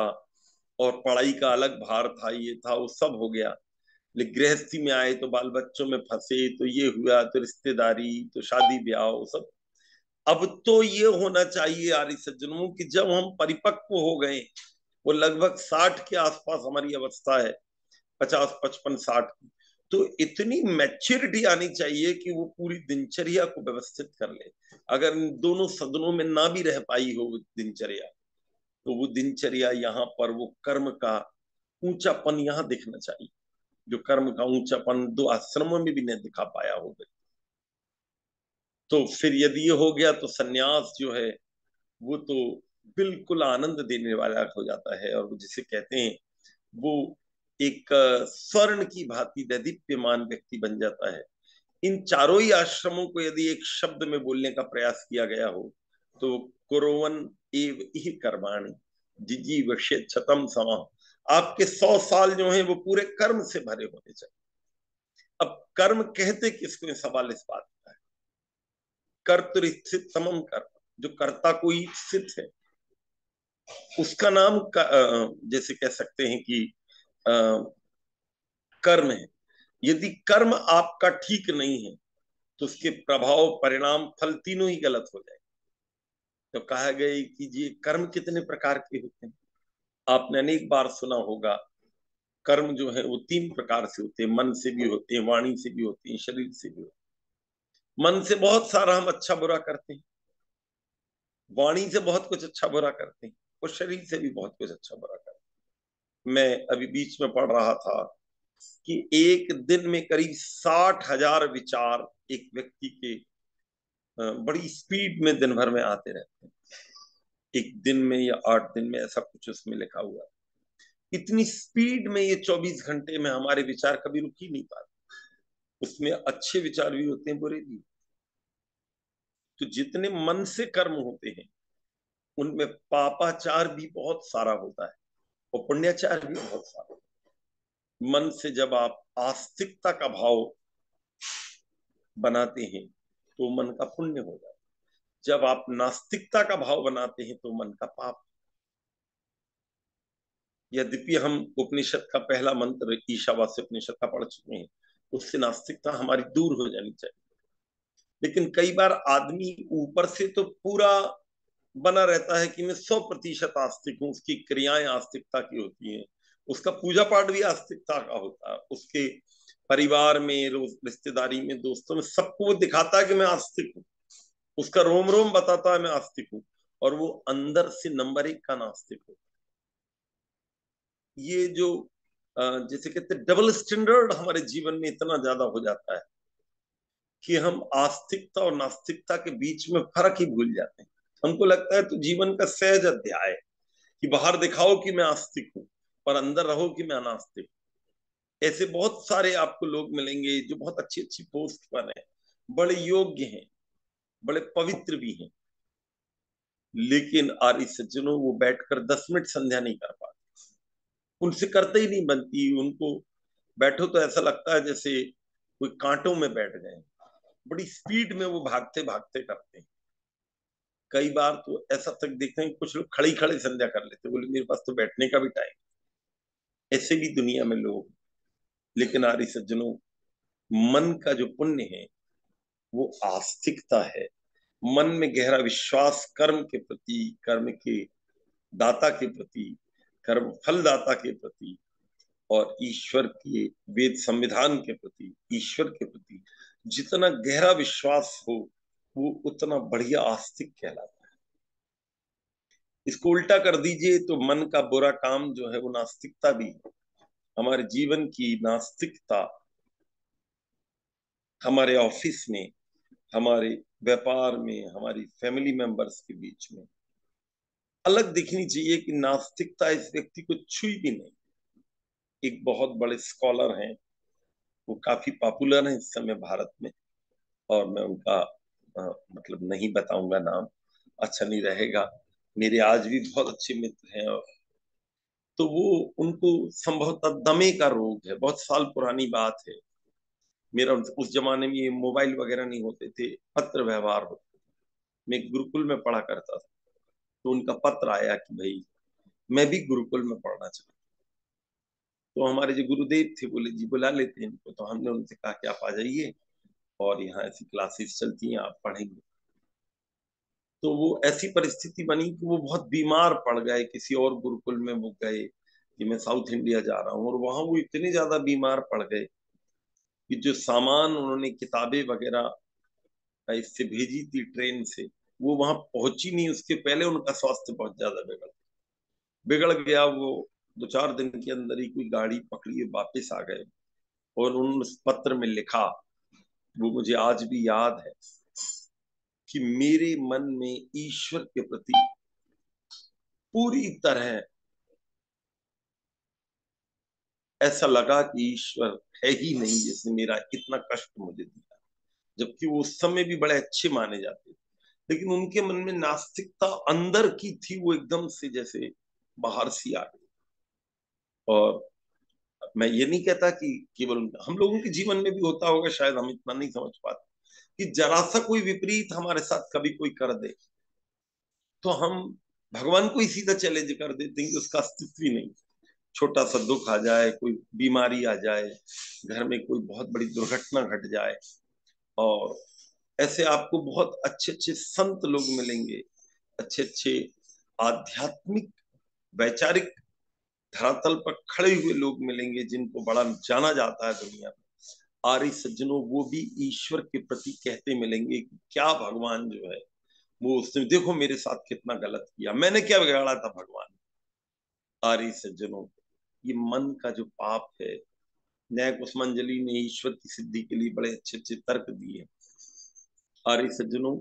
और पढ़ाई का अलग भार था, ये था वो सब हो गया। लेकिन गृहस्थी में आए तो बाल बच्चों में फंसे, तो ये हुआ, तो रिश्तेदारी, तो शादी ब्याह, वो सब। अब तो ये होना चाहिए आर्य सज्जनों कि जब हम परिपक्व हो गए, वो लगभग 60 के आसपास हमारी अवस्था है, 50, 55, 60, तो इतनी मैच्योरिटी आनी चाहिए कि वो पूरी दिनचर्या को व्यवस्थित कर ले। अगर इन दोनों सदनों में ना भी रह पाई हो दिनचर्या, तो वो दिनचर्या यहाँ पर वो कर्म का ऊंचापन यहाँ दिखना चाहिए, जो कर्म का ऊंचापन 2 आश्रमों में भी नहीं दिखा पाया होगा। तो फिर यदि ये हो गया तो सन्यास जो है वो तो बिल्कुल आनंद देने वाला हो जाता है, और जिसे कहते हैं वो एक स्वर्ण की भांति दैदीप्यमान व्यक्ति बन जाता है। इन चारों ही आश्रमों को यदि एक शब्द में बोलने का प्रयास किया गया हो तो कुर्वन् एव इह कर्माणि जिजीविषेच्छतम् समः। आपके 100 साल जो हैं वो पूरे कर्म से भरे होने चाहिए। अब कर्म कहते किसको, ये सवाल इस बात का है। कर्तृस्थित समम कर्म, जो कर्ता कोई स्थित है उसका नाम जैसे कह सकते हैं कि कर्म है। यदि कर्म आपका ठीक नहीं है तो उसके प्रभाव, परिणाम, फल तीनों ही गलत हो जाए। तो कहा गया कि ये कर्म कितने प्रकार के होते हैं, आपने अनेक बार सुना होगा। कर्म जो है वो 3 प्रकार से होते हैं, मन से भी होते हैं, वाणी से भी होते हैं, शरीर से भी होते हैं। मन से बहुत सारा हम अच्छा बुरा करते हैं, वाणी से बहुत कुछ अच्छा बुरा करते हैं, और शरीर से भी बहुत कुछ अच्छा बुरा करते हैं। मैं अभी बीच में पढ़ रहा था कि एक दिन में करीब 60,000 विचार एक व्यक्ति के बड़ी स्पीड में दिन भर में आते रहते हैं, एक दिन में या 8 दिन में, ऐसा कुछ उसमें लिखा हुआ है। इतनी स्पीड में ये 24 घंटे में हमारे विचार कभी रुक ही नहीं पाते। उसमें अच्छे विचार भी होते हैं, बुरे भी। तो जितने मन से कर्म होते हैं उनमें पापाचार भी बहुत सारा होता है और पुण्याचार भी बहुत सारा। मन से जब आप आस्तिकता का भाव बनाते हैं तो मन का पुण्य हो जाता है, जब आप नास्तिकता का भाव बनाते हैं तो मन का पाप। यद्यपि हम उपनिषद का पहला मंत्र ईशावास्य उपनिषद का पढ़ चुके हैं, उससे नास्तिकता हमारी दूर हो जानी चाहिए। लेकिन कई बार आदमी ऊपर से तो पूरा बना रहता है कि मैं 100% आस्तिक हूं, उसकी क्रियाएं आस्तिकता की होती हैं, उसका पूजा पाठ भी आस्तिकता का होता है, उसके परिवार में, रिश्तेदारी में, दोस्तों में, सबको वो दिखाता है कि मैं आस्तिक हूँ, उसका रोम रोम बताता है मैं आस्तिक हूँ, और वो अंदर से नंबर 1 का नास्तिक हो। ये जो जैसे कहते हैं डबल स्टैंडर्ड हमारे जीवन में इतना ज्यादा हो जाता है कि हम आस्तिकता और नास्तिकता के बीच में फर्क ही भूल जाते हैं। हमको लगता है तो जीवन का सहज अध्याय है कि बाहर दिखाओ कि मैं आस्तिक हूं और अंदर रहो कि मैं अनास्तिक। ऐसे बहुत सारे आपको लोग मिलेंगे जो बहुत अच्छी अच्छी पोस्ट पर हैं, बड़े योग्य हैं, बड़े पवित्र भी हैं, लेकिन आर्य सज्जनों वो बैठकर 10 मिनट संध्या नहीं कर पाते, उनसे करते ही नहीं बनती। उनको बैठो तो ऐसा लगता है जैसे कोई कांटों में बैठ गए, बड़ी स्पीड में वो भागते भागते करते हैं। कई बार तो ऐसा तक देखते हैं कुछ लोग खड़े खड़े संध्या कर लेते, बोले मेरे पास तो बैठने का भी टाइम। ऐसे भी दुनिया में लोग। लेकिन आर्य सज्जनों, मन का जो पुण्य है वो आस्तिकता है, मन में गहरा विश्वास कर्म के प्रति, कर्म के दाता के प्रति, कर्म फलदाता के प्रति, और ईश्वर के वेद संविधान के प्रति, ईश्वर के प्रति जितना गहरा विश्वास हो वो उतना बढ़िया आस्तिक कहलाता है। इसको उल्टा कर दीजिए तो मन का बुरा काम जो है वो नास्तिकता भी है। हमारे जीवन की नास्तिकता हमारे ऑफिस में, हमारे व्यापार में, हमारी फैमिली मेंबर्स के बीच में अलग दिखनी चाहिए कि नास्तिकता इस व्यक्ति को छुई भी नहीं। एक बहुत बड़े स्कॉलर हैं, वो काफी पॉपुलर हैं इस समय भारत में, और मैं उनका मतलब नहीं बताऊंगा नाम, अच्छा नहीं रहेगा। मेरे आज भी बहुत अच्छे मित्र हैं, और तो वो, उनको संभवतः दमे का रोग है, बहुत साल पुरानी बात है। मेरा उस जमाने में ये मोबाइल वगैरह नहीं होते थे, पत्र व्यवहार होते थे। मैं गुरुकुल में पढ़ा करता था, तो उनका पत्र आया कि भाई मैं भी गुरुकुल में पढ़ना चाहता। तो हमारे जो गुरुदेव थे बोले जी बुला लेते हैं इनको। तो हमने उनसे कहा कि आप आ जाइए, और यहाँ ऐसी क्लासेस चलती हैं, आप पढ़ेंगे। तो वो ऐसी परिस्थिति बनी कि वो बहुत बीमार पड़ गए, किसी और गुरुकुल में वो गए कि मैं साउथ इंडिया जा रहा हूँ, और वहां वो इतने ज्यादा बीमार पड़ गए कि जो सामान उन्होंने, किताबें वगैरह इससे भेजी थी ट्रेन से, वो वहां पहुंची नहीं, उसके पहले उनका स्वास्थ्य बहुत ज्यादा बिगड़ गया। वो 2-4 दिन के अंदर ही कोई गाड़ी पकड़ी, वापस आ गए, और उन्होंने उस पत्र में लिखा, वो मुझे आज भी याद है, कि मेरे मन में ईश्वर के प्रति पूरी तरह ऐसा लगा कि ईश्वर है ही नहीं, जिसने मेरा इतना कष्ट मुझे दिया। जबकि वो उस समय भी बड़े अच्छे माने जाते थे, लेकिन उनके मन में नास्तिकता अंदर की थी, वो एकदम से जैसे बाहर सी आ गई। और मैं ये नहीं कहता कि केवल हम लोगों के जीवन में भी होता होगा, शायद हम इतना नहीं समझ पाते, कि जरा सा कोई विपरीत हमारे साथ कभी कोई कर दे, तो हम भगवान को ही सीधा चैलेंज कर देते हैं कि उसका अस्तित्व ही नहीं। छोटा सा दुख आ जाए, कोई बीमारी आ जाए, घर में कोई बहुत बड़ी दुर्घटना घट जाए, और ऐसे आपको बहुत अच्छे अच्छे संत लोग मिलेंगे, अच्छे अच्छे आध्यात्मिक वैचारिक धरातल पर खड़े हुए लोग मिलेंगे, जिनको बड़ा जाना जाता है दुनिया में। आर्य सज्जनों, वो भी ईश्वर के प्रति कहते मिलेंगे कि क्या भगवान जो है, वो उसने देखो मेरे साथ कितना गलत किया, मैंने क्या बिगाड़ा था भगवान। आर्य सज्जनों, ये मन का जो पाप है, न्याय कुसुमांजलि ने ईश्वर की सिद्धि के लिए बड़े अच्छे अच्छे तर्क दिए। आर्य सज्जनों,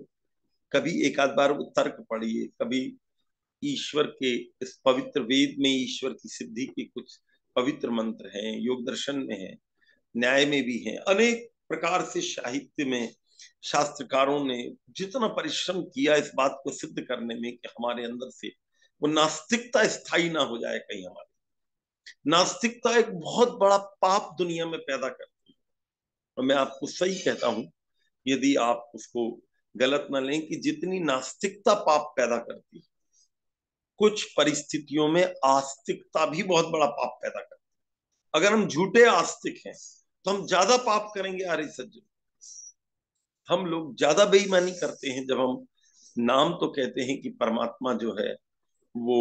कभी एक आध बार वो तर्क पढ़िए, कभी ईश्वर के इस पवित्र वेद में ईश्वर की सिद्धि के कुछ पवित्र मंत्र हैं, योग दर्शन में है, न्याय में भी हैं, अनेक प्रकार से साहित्य में शास्त्रकारों ने जितना परिश्रम किया इस बात को सिद्ध करने में कि हमारे अंदर से वो नास्तिकता स्थायी ना हो जाए कहीं हमारे। नास्तिकता एक बहुत बड़ा पाप दुनिया में पैदा करती है, और मैं आपको सही कहता हूं, यदि आप उसको गलत ना लें, कि जितनी नास्तिकता पाप पैदा करती है, कुछ परिस्थितियों में आस्तिकता भी बहुत बड़ा पाप पैदा करती है। अगर हम झूठे आस्तिक हैं तो हम ज्यादा पाप करेंगे। आर्य सज्जन, हम लोग ज्यादा बेईमानी करते हैं जब हम नाम तो कहते हैं कि परमात्मा जो है वो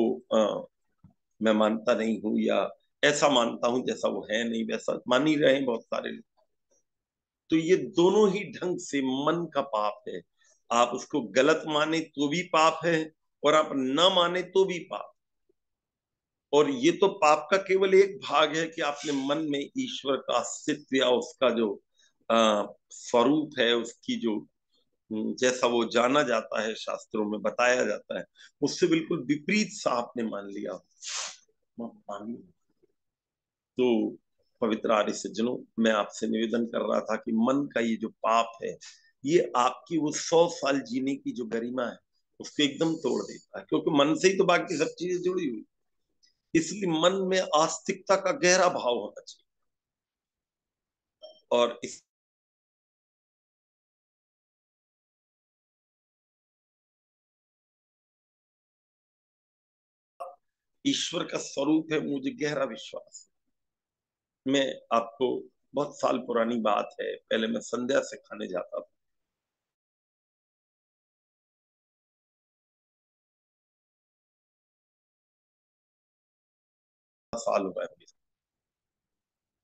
मैं मानता नहीं हूं, या ऐसा मानता हूं जैसा वो है नहीं, वैसा मान ही रहे हैं बहुत सारे लोग। तो ये दोनों ही ढंग से मन का पाप है। आप उसको गलत माने तो भी पाप है, और आप न माने तो भी पाप। और ये तो पाप का केवल एक भाग है कि आपने मन में ईश्वर का अस्तित्व या उसका जो स्वरूप है, उसकी जो जैसा वो जाना जाता है, शास्त्रों में बताया जाता है, उससे बिल्कुल विपरीत सा आपने मान लिया। तो पवित्र आर्य सज्जनों, मैं आपसे निवेदन कर रहा था कि मन का ये जो पाप है, ये आपकी वो 100 साल जीने की जो गरिमा है, उसको एकदम तोड़ देता है, क्योंकि मन से ही तो बाकी सब चीजें जुड़ी हुई। इसलिए मन में आस्तिकता का गहरा भाव होना चाहिए, और इस ईश्वर का स्वरूप है, मुझे गहरा विश्वास है। मैं आपको, बहुत साल पुरानी बात है, पहले मैं संध्या से खाने जाता था। साल हो गए,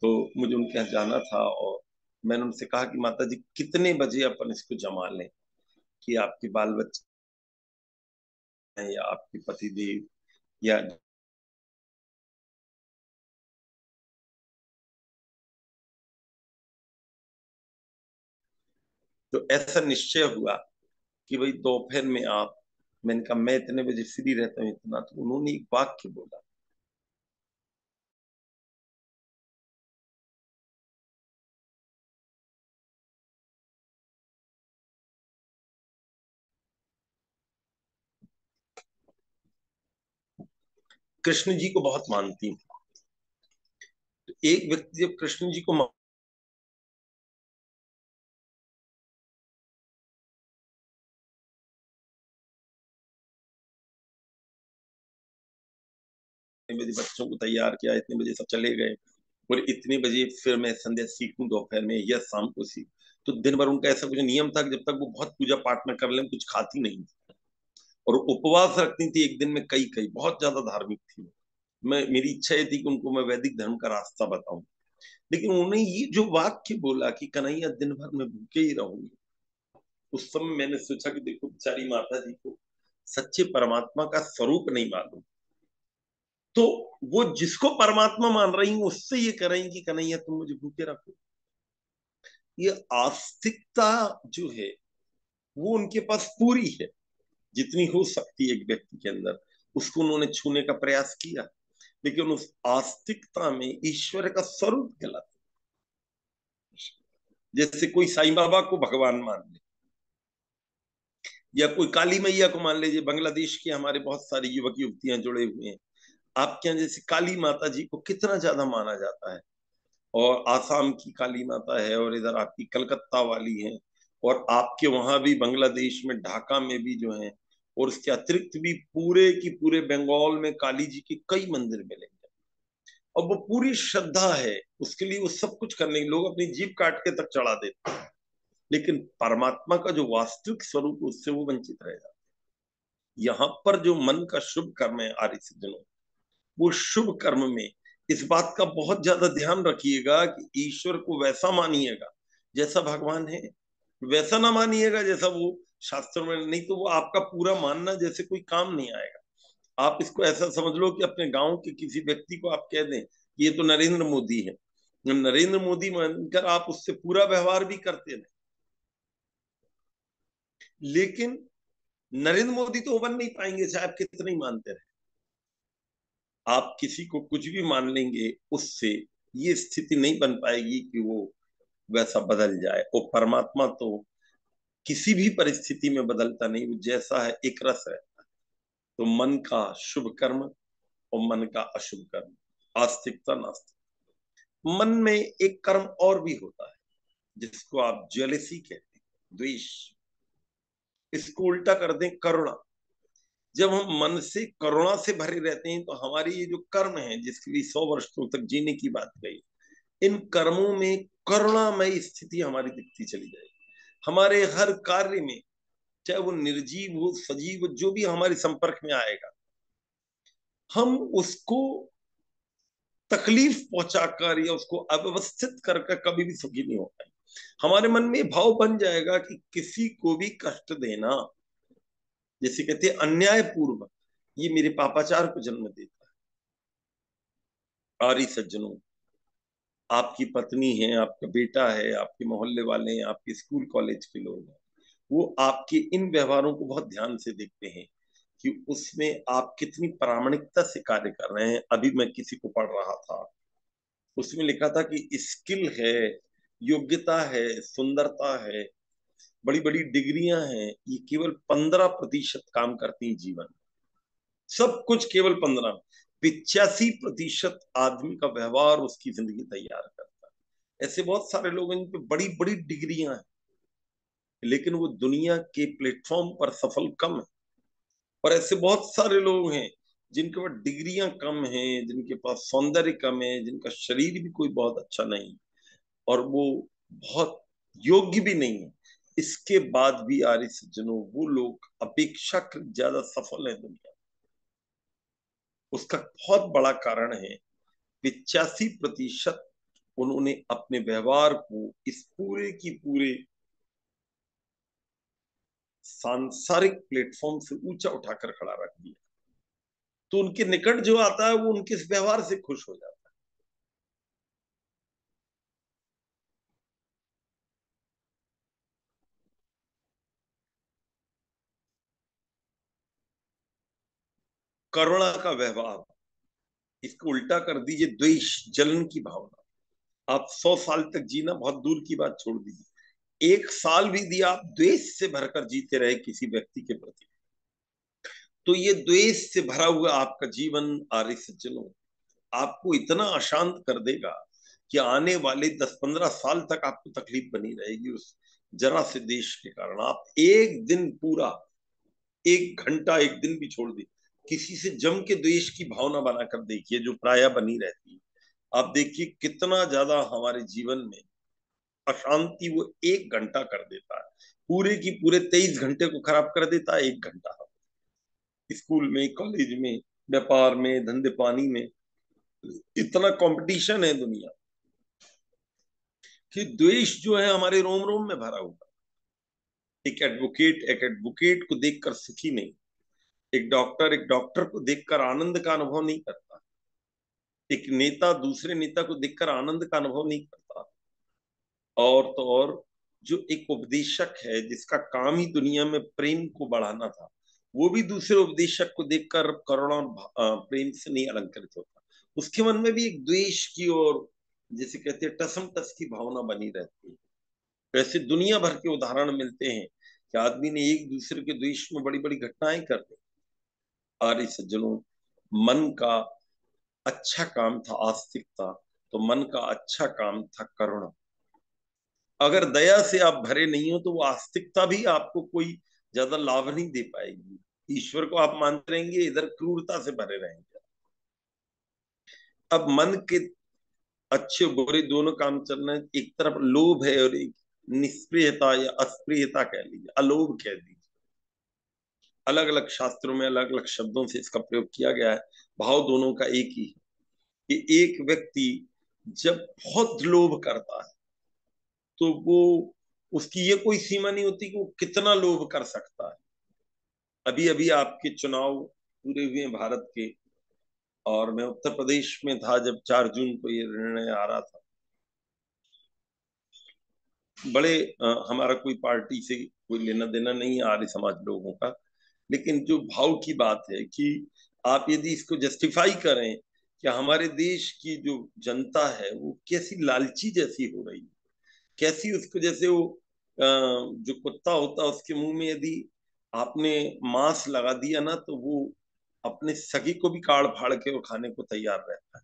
तो मुझे उनके यहाँ जाना था, और मैंने उनसे कहा कि माता जी कितने बजे अपन इसको जमा लें, कि आपके बाल बच्चे हैं या आपके पति देव, या तो ऐसा निश्चय हुआ कि भाई दोपहर में आप, मैंने कहा मैं इतने बजे फ्री रहता हूँ इतना, तो उन्होंने एक वाक्य बोला, कृष्ण जी को बहुत मानती थी। तो एक व्यक्ति जब कृष्ण जी को इतने बजे बच्चों को तैयार किया, इतने बजे सब चले गए, और इतने बजे फिर मैं संध्या सीखूं दोपहर में या शाम को सीख, तो दिन भर उनका ऐसा कुछ नियम था कि जब तक वो बहुत पूजा पाठ न कर ले कुछ खाती नहीं थी, और उपवास रखती थी एक दिन में कई कई, बहुत ज्यादा धार्मिक थी। मैं, मेरी इच्छा ये थी कि उनको मैं वैदिक धर्म का रास्ता बताऊं। लेकिन उन्होंने ये जो वाक्य बोला कि कन्हैया दिन भर में भूखे ही रहूंगी, उस समय मैंने सोचा कि देखो बेचारी माता जी को सच्चे परमात्मा का स्वरूप नहीं मालूम, तो वो जिसको परमात्मा मान रही हूँ उससे ये कर रही कि कन्हैया तुम मुझे भूखे रखो। ये आस्तिकता जो है वो उनके पास पूरी है, जितनी हो सकती है एक व्यक्ति के अंदर, उसको उन्होंने छूने का प्रयास किया, लेकिन उस आस्तिकता में ईश्वर का स्वरूप गलत। जैसे कोई साईं बाबा को भगवान मान ले, या कोई काली मैया को मान लीजिए, बांग्लादेश के हमारे बहुत सारी युवक युवतियां जुड़े हुए हैं, आपके यहाँ जैसे काली माता जी को कितना ज्यादा माना जाता है, और आसाम की काली माता है, और इधर आपकी कलकत्ता वाली है, और आपके वहां भी बांग्लादेश में ढाका में भी जो है, और उसके अतिरिक्त भी पूरे की पूरे बंगाल में काली जी के कई मंदिर मिलेंगे। और वो पूरी श्रद्धा है, उसके लिए वो सब कुछ करने के, लोग अपनी जीभ काट के तक चढ़ा देते हैं, लेकिन परमात्मा का जो वास्तविक स्वरूप उससे वो वंचित रह जाते हैं। यहाँ पर जो मन का शुभ कर्म है आर्य सज्जनों, वो शुभ कर्म में इस बात का बहुत ज्यादा ध्यान रखिएगा कि ईश्वर को वैसा मानिएगा जैसा भगवान है, वैसा ना मानिएगा जैसा वो शास्त्र में, नहीं तो वो आपका पूरा मानना जैसे कोई काम नहीं आएगा। आप इसको ऐसा समझ लो कि अपने गांव के किसी व्यक्ति को आप कह दें कि ये तो नरेंद्र मोदी है, नरेंद्र मोदी मानकर आप उससे पूरा व्यवहार भी करते हैं, लेकिन नरेंद्र मोदी तो वो बन नहीं पाएंगे चाहे आप कितने ही मानते रहे। आप किसी को कुछ भी मान लेंगे, उससे ये स्थिति नहीं बन पाएगी कि वो वैसा बदल जाए। और परमात्मा तो किसी भी परिस्थिति में बदलता नहीं, वो जैसा है एक रस है। तो मन का शुभ कर्म और मन का अशुभ कर्म, आस्तिकता नास्तिक। मन में एक कर्म और भी होता है जिसको आप जेलेसी कहते हैं, द्वेष। इसको उल्टा कर दें करुणा। जब हम मन से करुणा से भरे रहते हैं तो हमारी ये जो कर्म है जिसके लिए 100 वर्षों तक जीने की बात कही, इन कर्मों में करुणामय स्थिति हमारी दिखती चली जाएगी। हमारे हर कार्य में, चाहे वो निर्जीव हो सजीव हो, जो भी हमारे संपर्क में आएगा, हम उसको तकलीफ पहुंचाकर या उसको अव्यवस्थित कर कभी भी सुखी नहीं हो पाए। हमारे मन में भाव बन जाएगा कि किसी को भी कष्ट देना, जैसे कहते हैं अन्याय पूर्वक, ये मेरे पापाचार को जन्म देता है। आर्य सज्जनों, आपकी पत्नी है, आपका बेटा है, आपके मोहल्ले वाले हैं, आपके स्कूल कॉलेज के लोग हैं, वो आपके इन व्यवहारों को बहुत ध्यान से देखते हैं कि उसमें आप कितनी प्रामाणिकता से कार्य कर रहे हैं। अभी मैं किसी को पढ़ रहा था, उसमें लिखा था कि स्किल है, योग्यता है, सुंदरता है, बड़ी बड़ी डिग्रियां हैं, ये केवल 15% काम करती हैं जीवन। सब कुछ केवल 15, 85% आदमी का व्यवहार उसकी जिंदगी तैयार करता है। ऐसे बहुत सारे लोग हैं जिन पे बड़ी बड़ी डिग्रियां हैं, लेकिन वो दुनिया के प्लेटफॉर्म पर सफल कम है। और ऐसे बहुत सारे लोग हैं जिनके पास डिग्रियां कम हैं, जिनके पास सौंदर्य कम है, जिनका शरीर भी कोई बहुत अच्छा नहीं, और वो बहुत योग्य भी नहीं है, इसके बाद भी आर्य सज्जनों वो लोग अपेक्षाकृत ज्यादा सफल है दुनिया। उसका बहुत बड़ा कारण है 85% उन्होंने अपने व्यवहार को इस पूरे की पूरे सांसारिक प्लेटफॉर्म से ऊंचा उठाकर खड़ा रख दिया। तो उनके निकट जो आता है वो उनके इस व्यवहार से खुश हो जाता है। करुणा का व्यवहार, इसको उल्टा कर दीजिए द्वेष, जलन की भावना। आप 100 साल तक जीना बहुत दूर की बात, छोड़ दीजिए 1 साल भी दिया आप द्वेष से भरकर जीते रहे किसी व्यक्ति के प्रति, तो ये द्वेष से भरा हुआ आपका जीवन आर्य सज्जनों आपको इतना अशांत कर देगा कि आने वाले 10-15 साल तक आपको तकलीफ बनी रहेगी उस जरा से देश के कारण। आप एक दिन पूरा, 1 घंटा, एक दिन भी छोड़ दी, किसी से जम के द्वेष की भावना बनाकर देखिए, जो प्राय बनी रहती है। आप देखिए कितना ज्यादा हमारे जीवन में अशांति वो 1 घंटा कर देता है, पूरे की पूरे 23 घंटे को खराब कर देता है 1 घंटा। स्कूल में, कॉलेज में, व्यापार में, धंधे पानी में इतना कंपटीशन है दुनिया कि द्वेष जो है हमारे रोम रोम में भरा हुआ। एक एडवोकेट को देखकर सुखी नहीं, एक डॉक्टर को देखकर आनंद का अनुभव नहीं करता, एक नेता दूसरे नेता को देखकर आनंद का अनुभव नहीं करता, और तो और जो एक उपदेशक है जिसका काम ही दुनिया में प्रेम को बढ़ाना था, वो भी दूसरे उपदेशक को देखकर करुणा और प्रेम से नहीं अलंकृत होता, उसके मन में भी एक द्वेष की और जैसे कहते हैं टसम टस की भावना बनी रहती है। वैसे दुनिया भर के उदाहरण मिलते हैं कि आदमी ने एक दूसरे के द्वेष में बड़ी बड़ी घटनाएं कर दी। आर्य सज्जनों, मन का अच्छा काम था आस्तिकता, तो मन का अच्छा काम था करुणा। अगर दया से आप भरे नहीं हो तो वो आस्तिकता भी आपको कोई ज्यादा लाभ नहीं दे पाएगी। ईश्वर को आप मानते रहेंगे, इधर क्रूरता से भरे रहेंगे। अब मन के अच्छे बुरे दोनों काम चलना है, एक तरफ लोभ है और एक निष्प्रियता या अस्प्रियता कह लीजिए, अलोभ कह दीजिए। अलग अलग शास्त्रों में अलग अलग शब्दों से इसका प्रयोग किया गया है, भाव दोनों का एक ही है कि एक व्यक्ति जब बहुत लोभ करता है तो वो, उसकी ये कोई सीमा नहीं होती कि वो कितना लोभ कर सकता है। अभी अभी आपके चुनाव पूरे हुए हैं भारत के, और मैं उत्तर प्रदेश में था जब 4 जून को ये निर्णय आ रहा था। बड़े हमारा कोई पार्टी से कोई लेना देना नहीं है आर्य समाज लोगों का, लेकिन जो भाव की बात है कि आप यदि इसको जस्टिफाई करें कि हमारे देश की जो जनता है वो कैसी लालची जैसी हो रही है, कैसी उसको जैसे वो जो कुत्ता होता है उसके मुंह में यदि आपने मांस लगा दिया ना तो वो अपने सगी को भी काट फाड़ के वो खाने को तैयार रहता है।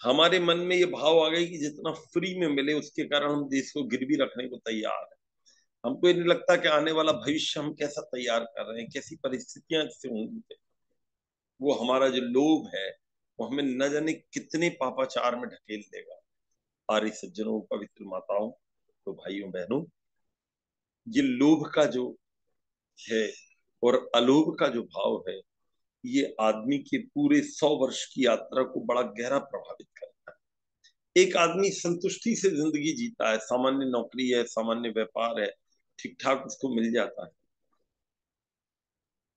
हमारे मन में ये भाव आ गई कि जितना फ्री में मिले उसके कारण हम देश को गिरवी रखने को तैयार है। हमको ये नहीं लगता कि आने वाला भविष्य हम कैसा तैयार कर रहे हैं, कैसी परिस्थितियां इससे होंगी। वो हमारा जो लोभ है वो हमें न जाने कितने पापाचार में ढकेल देगा। आर्य सज्जनों, पवित्र माताओं, तो भाइयों बहनों, ये लोभ का जो है और अलोभ का जो भाव है ये आदमी के पूरे 100 वर्ष की यात्रा को बड़ा गहरा प्रभावित करता है। एक आदमी संतुष्टि से जिंदगी जीता है, सामान्य नौकरी है, सामान्य व्यापार है, ठीक ठाक उसको मिल जाता है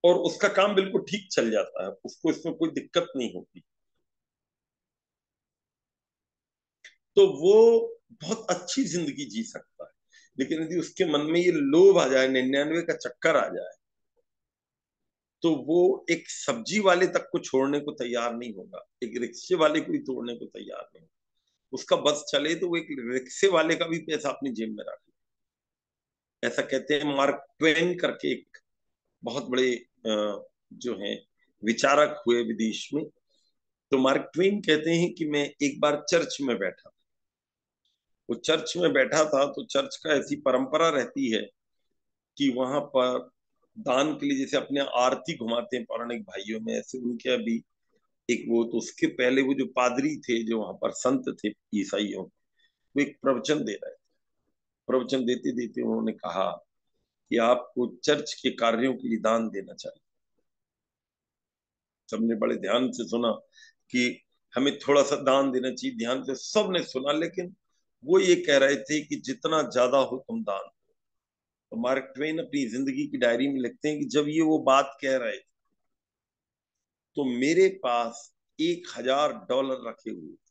और उसका काम बिल्कुल ठीक चल जाता है, उसको इसमें कोई दिक्कत नहीं होती, तो वो बहुत अच्छी जिंदगी जी सकता है। लेकिन यदि उसके मन में ये लोभ आ जाए, 99 का चक्कर आ जाए, तो वो एक सब्जी वाले तक को छोड़ने को तैयार नहीं होगा, एक रिक्शे वाले को भी तोड़ने को तैयार नहीं होगा। उसका बस चले तो वो एक रिक्शे वाले का भी पैसा अपनी जेब में रखे। ऐसा कहते हैं, मार्क ट्वेन करके एक बहुत बड़े जो हैं विचारक हुए विदेश में, तो मार्क ट्वेन कहते हैं कि मैं एक बार चर्च में बैठा, वो चर्च में बैठा था तो चर्च का ऐसी परंपरा रहती है कि वहां पर दान के लिए जैसे अपने आरती घुमाते हैं पौराणिक भाइयों में, ऐसे उनके अभी एक वो, तो उसके पहले वो जो पादरी थे, जो वहां पर संत थे ईसाइयों, वो एक प्रवचन दे रहे थे। प्रवचन देते देते उन्होंने कहा कि आपको चर्च के कार्यों के लिए दान देना चाहिए। सबने बड़े ध्यान से सुना कि हमें थोड़ा सा दान देना चाहिए, ध्यान से सबने सुना, लेकिन वो ये कह रहे थे कि जितना ज्यादा हो तुम दान। तो मार्क ट्वेन अपनी जिंदगी की डायरी में लिखते हैं कि जब ये वो बात कह रहे थे तो मेरे पास $1000 रखे हुए थे,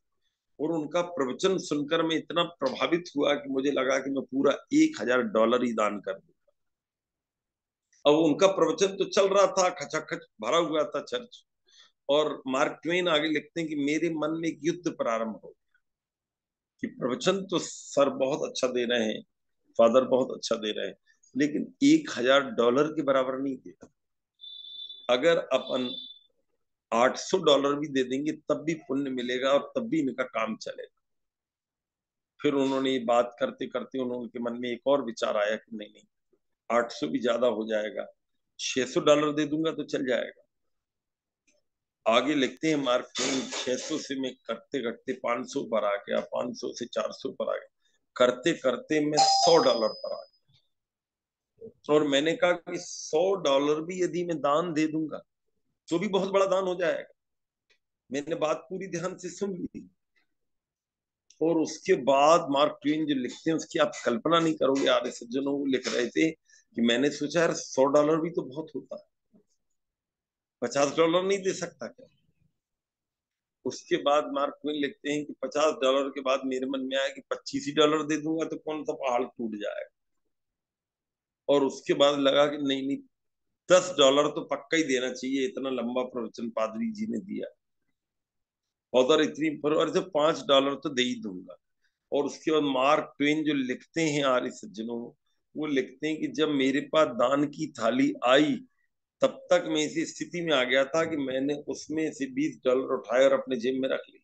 और उनका प्रवचन सुनकर मैं इतना प्रभावित हुआ कि मुझे लगा कि मैं पूरा $1000 ही दान कर दूंगा। अब उनका प्रवचन तो चल रहा था, खचाखच भरा हुआ था चर्च, और मार्क ट्वेन आगे लिखते हैं कि मेरे मन में एक युद्ध प्रारंभ हो गया कि प्रवचन तो सर बहुत अच्छा दे रहे हैं, फादर बहुत अच्छा दे रहे हैं, लेकिन $1000 के बराबर नहीं दे रहा। अगर अपन $800 भी दे देंगे तब भी पुण्य मिलेगा और तब भी इनका काम चलेगा। फिर उन्होंने ये बात करते करते उनके मन में एक और विचार आया कि नहीं नहीं, 800 भी ज्यादा हो जाएगा, $600 दे दूंगा तो चल जाएगा। आगे लिखते हैं मार्क ट्वेन, 600 से मैं करते करते 500 पर आ गया, 500 से 400 पर आ गया, करते करते मैं $100 पर आ गया। और मैंने कहा कि $100 भी यदि मैं दान दे दूंगा तो भी बहुत बड़ा दान हो जाएगा। मैंने बात पूरी ध्यान से सुन ली। और उसके बाद मार्क ट्वेन जो लिखते हैं उसकी आप कल्पना नहीं करोगे। आर्य सज्जनों को लिख रहे थे कि मैंने सोचा यार $100 भी तो बहुत होता है, $50 नहीं दे सकता क्या? उसके बाद मार्क ट्वेन लिखते हैं कि $50 के बाद मेरे मन में आया कि $25 दे दूंगा तो कौन सा पहाड़ टूट जाएगा। और उसके बाद लगा कि नहीं नहीं, $10 तो पक्का ही देना चाहिए, इतना लंबा प्रवचन पादरी जी ने दिया। और इतनी पर तो $5 तो दे ही दूंगा। और उसके बाद मार्क ट्वेन जो लिखते हैं आर्य सज्जनों, वो लिखते हैं कि जब मेरे पास दान की थाली आई तब तक मैं इसी स्थिति में आ गया था कि मैंने उसमें से $20 उठाए और अपने जेब में रख ली।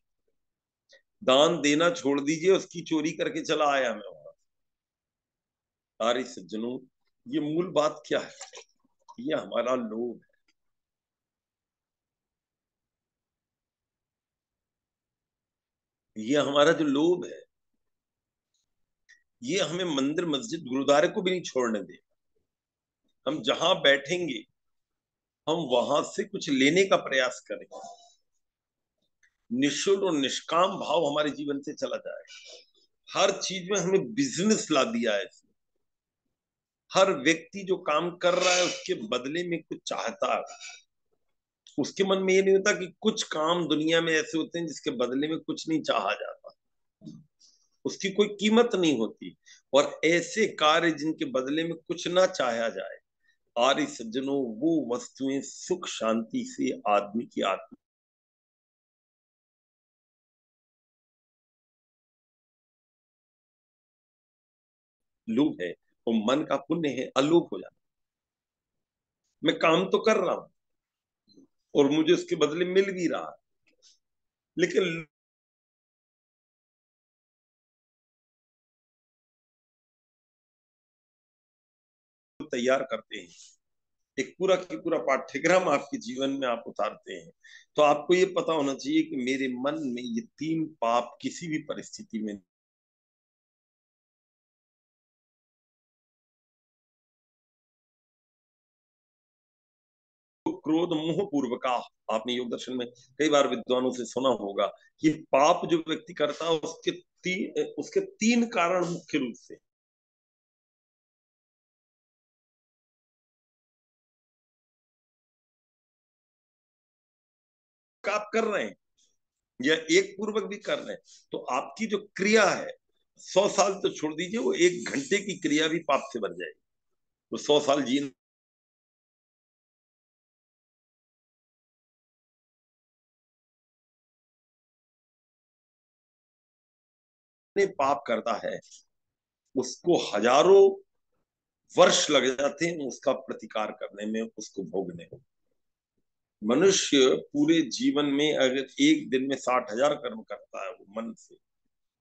दान देना छोड़ दीजिए, उसकी चोरी करके चला आया मैं वहां। आर्य सज्जनों, ये मूल बात क्या है? ये हमारा लोभ है। ये हमारा जो लोभ है, ये हमें मंदिर मस्जिद गुरुद्वारे को भी नहीं छोड़ने दे। हम जहां बैठेंगे हम वहां से कुछ लेने का प्रयास करें। निःशुल्क और निष्काम भाव हमारे जीवन से चला जाए। हर चीज में हमें बिजनेस ला दिया है। हर व्यक्ति जो काम कर रहा है उसके बदले में कुछ चाहता है। उसके मन में ये नहीं होता कि कुछ काम दुनिया में ऐसे होते हैं जिसके बदले में कुछ नहीं चाहा जाता, उसकी कोई कीमत नहीं होती। और ऐसे कार्य जिनके बदले में कुछ ना चाहा जाए, आर्य सज्जनों, वो वस्तुएं सुख शांति से आदमी की आत्मा लोभ है, वो मन का पुण्य है, अलोप हो जाता। मैं काम तो कर रहा हूं और मुझे उसके बदले मिल भी रहा है, लेकिन तैयार करते हैं, एक पूरा की पूरा पाठ्यक्रम आपके जीवन में आप उतारते हैं, तो आपको ये पता होना चाहिए कि मेरे मन में ये 3 पाप किसी भी परिस्थिति में क्रोध मोह पूर्वका। आपने योग दर्शन में कई बार विद्वानों से सुना होगा कि पाप जो व्यक्ति करता है उसके 3 कारण मुख्य रूप से आप कर रहे हैं या एक पूर्वक भी कर रहे हैं, तो आपकी जो क्रिया है 100 साल तो छोड़ दीजिए, वो 1 घंटे की क्रिया भी पाप से भर जाएगी। तो 100 साल जीने पाप करता है उसको हजारों वर्ष लग जाते हैं उसका प्रतिकार करने में, उसको भोगने में। मनुष्य पूरे जीवन में अगर एक दिन में 60,000 कर्म करता है, वो मन से,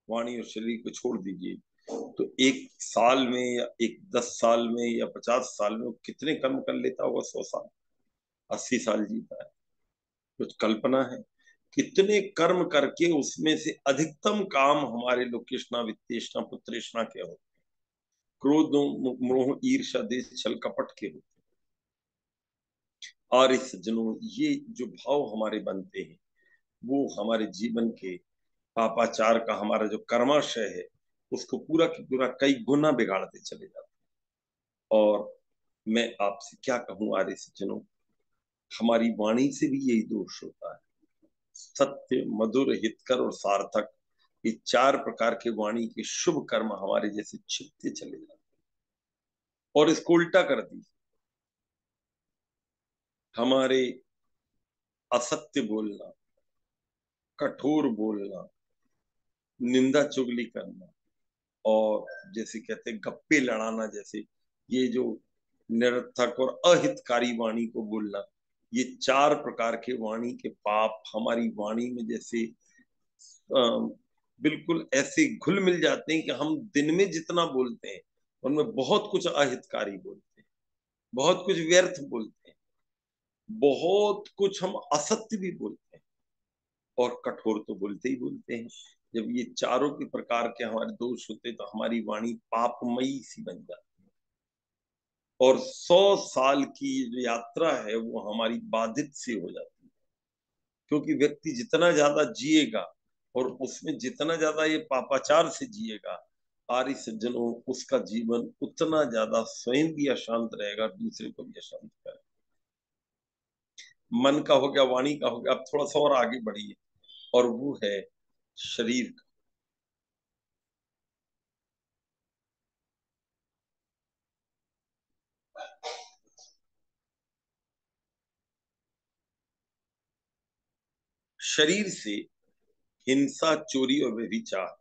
वाणी और शरीर को छोड़ दीजिए, तो 1 साल में या 10 साल में या 50 साल में वो कितने कर्म कर लेता होगा? 100 साल, 80 साल जीता है। कुछ कल्पना है कितने कर्म करके उसमें से अधिकतम काम हमारे लोकेशना वित्तेषणा पुत्रेषणा के होते, क्रोध मोह ईर्ष्या देश छल कपट के होते। और इस सज्जनों, ये जो भाव हमारे बनते हैं वो हमारे जीवन के पापाचार का, हमारा जो कर्माशय है उसको पूरा की पूरा कई गुना बिगाड़ते चले जाते हैं। और मैं आपसे क्या कहूं आर्य सज्जनों, हमारी वाणी से भी यही दोष होता है। सत्य, मधुर, हितकर और सार्थक, ये 4 प्रकार के वाणी के शुभ कर्म हमारे जैसे छिपते चले जाते हैं। और इसको उल्टा कर दी, हमारे असत्य बोलना, कठोर बोलना, निंदा चुगली करना, और जैसे कहते हैं गप्पे लड़ाना, जैसे ये जो निरर्थक और अहितकारी वाणी को बोलना, ये 4 प्रकार के वाणी के पाप हमारी वाणी में जैसे बिल्कुल ऐसे घुल मिल जाते हैं कि हम दिन में जितना बोलते हैं उनमें बहुत कुछ अहितकारी बोलते हैं, बहुत कुछ व्यर्थ बोलते हैं, बहुत कुछ हम असत्य भी बोलते हैं, और कठोर तो बोलते ही बोलते हैं। जब ये चारों के प्रकार के हमारे दोष होते तो हमारी वाणी पापमयी सी बन जाती है, और 100 साल की जो यात्रा है वो हमारी बाधित सी हो जाती है, क्योंकि व्यक्ति जितना ज्यादा जिएगा और उसमें जितना ज्यादा ये पापाचार से जिएगा, आर्य सज्जनों, उसका जीवन उतना ज्यादा स्वयं भी अशांत रहेगा, दूसरे को भी अशांत करेगा। मन का हो गया, वाणी का हो गया, अब थोड़ा सा और आगे बढ़िए, और वो है शरीर का। शरीर से हिंसा, चोरी और व्यभिचार,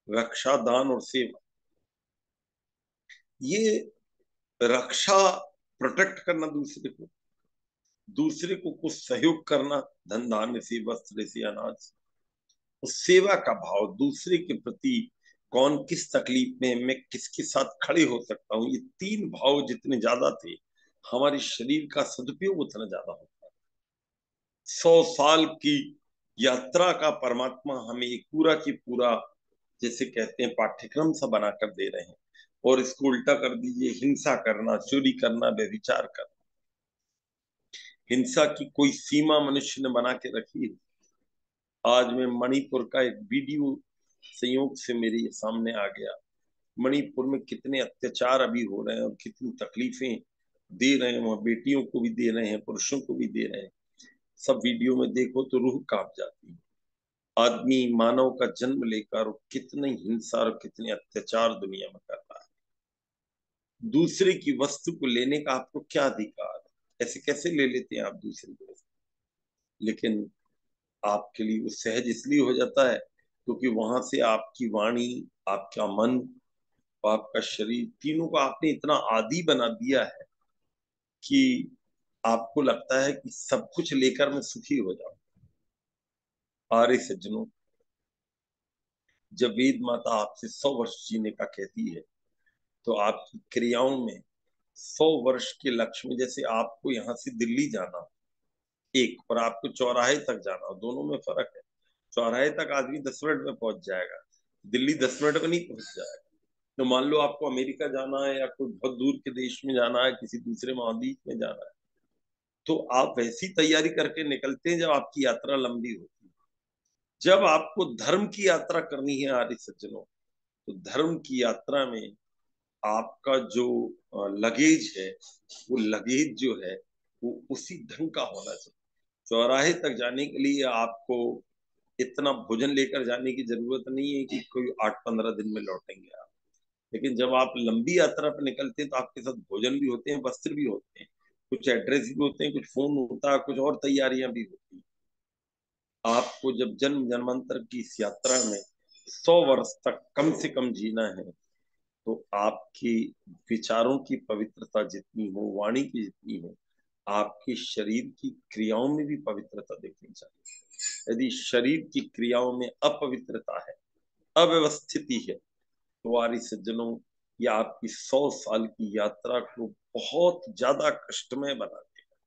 रक्षा, दान और सेवा, ये रक्षा, प्रोटेक्ट करना दूसरे को, दूसरे को कुछ सहयोग करना, धन धान्य से, वस्त्र से, अनाज से, उस सेवा का भाव, दूसरे के प्रति कौन किस तकलीफ में मैं किसके साथ खड़े हो सकता हूँ, ये 3 भाव जितने ज्यादा थे, हमारे शरीर का सदुपयोग उतना ज्यादा होता है। 100 साल की यात्रा का परमात्मा हमें एक पूरा की पूरा, जैसे कहते हैं, पाठ्यक्रम सा बनाकर दे रहे हैं, और इसको उल्टा कर दीजिए, हिंसा करना, चोरी करना, व्यभिचार करना। हिंसा की कोई सीमा मनुष्य ने बना के रखी है? आज मैं मणिपुर का एक वीडियो संयोग से मेरे सामने आ गया। मणिपुर में कितने अत्याचार अभी हो रहे हैं और कितनी तकलीफें दे रहे हैं, वहां बेटियों को भी दे रहे हैं, पुरुषों को भी दे रहे हैं। सब वीडियो में देखो तो रूह कांप जाती है। आदमी मानव का जन्म लेकर कितनी हिंसा और कितने अत्याचार दुनिया में कर रहा है। दूसरे की वस्तु को लेने का आपको क्या अधिकार है? ऐसे कैसे ले लेते हैं आप दूसरे की वस्तु? लेकिन आपके लिए वो सहज इसलिए हो जाता है क्योंकि वहां से आपकी वाणी, आपका मन और आपका शरीर, तीनों को आपने इतना आदी बना दिया है कि आपको लगता है कि सब कुछ लेकर मैं सुखी हो जाऊं। आर्य सज्जनों, जब वेद माता आपसे 100 वर्ष जीने का कहती है तो आपकी क्रियाओं में 100 वर्ष के लक्ष्य में, जैसे आपको यहाँ से दिल्ली जाना हो एक, और आपको चौराहे तक जाना हो, दोनों में फर्क है। चौराहे तक आदमी 10 मिनट में पहुंच जाएगा, दिल्ली 10 मिनट में नहीं पहुंच जाएगा। तो मान लो आपको अमेरिका जाना है या कोई बहुत दूर के देश में जाना है, किसी दूसरे महाद्वीप में जाना है, तो आप वैसी तैयारी करके निकलते हैं जब आपकी यात्रा लंबी होती है। जब आपको धर्म की यात्रा करनी है आर्य सज्जनों, तो धर्म की यात्रा में आपका जो लगेज है, वो लगेज जो है वो उसी ढंग का होना चाहिए। चौराहे तक जाने के लिए आपको इतना भोजन लेकर जाने की जरूरत नहीं है कि कोई 8-15 दिन में लौटेंगे आप। लेकिन जब आप लंबी यात्रा पर निकलते हैं तो आपके साथ भोजन भी होते हैं, वस्त्र भी होते हैं, कुछ एड्रेस भी होते हैं, कुछ फोन होता है, कुछ और तैयारियां भी होती हैं। आपको जब जन्म जन्मांतर की इस यात्रा में 100 वर्ष तक कम से कम जीना है, तो आपकी विचारों की पवित्रता जितनी हो, वाणी की जितनी हो, आपके शरीर की क्रियाओं में भी पवित्रता देखनी चाहिए। यदि शरीर की क्रियाओं में अपवित्रता है, अव्यवस्थिति है, तो आर्य सज्जनों, ये आपकी 100 साल की यात्रा को बहुत ज्यादा कष्टमय बना देगा।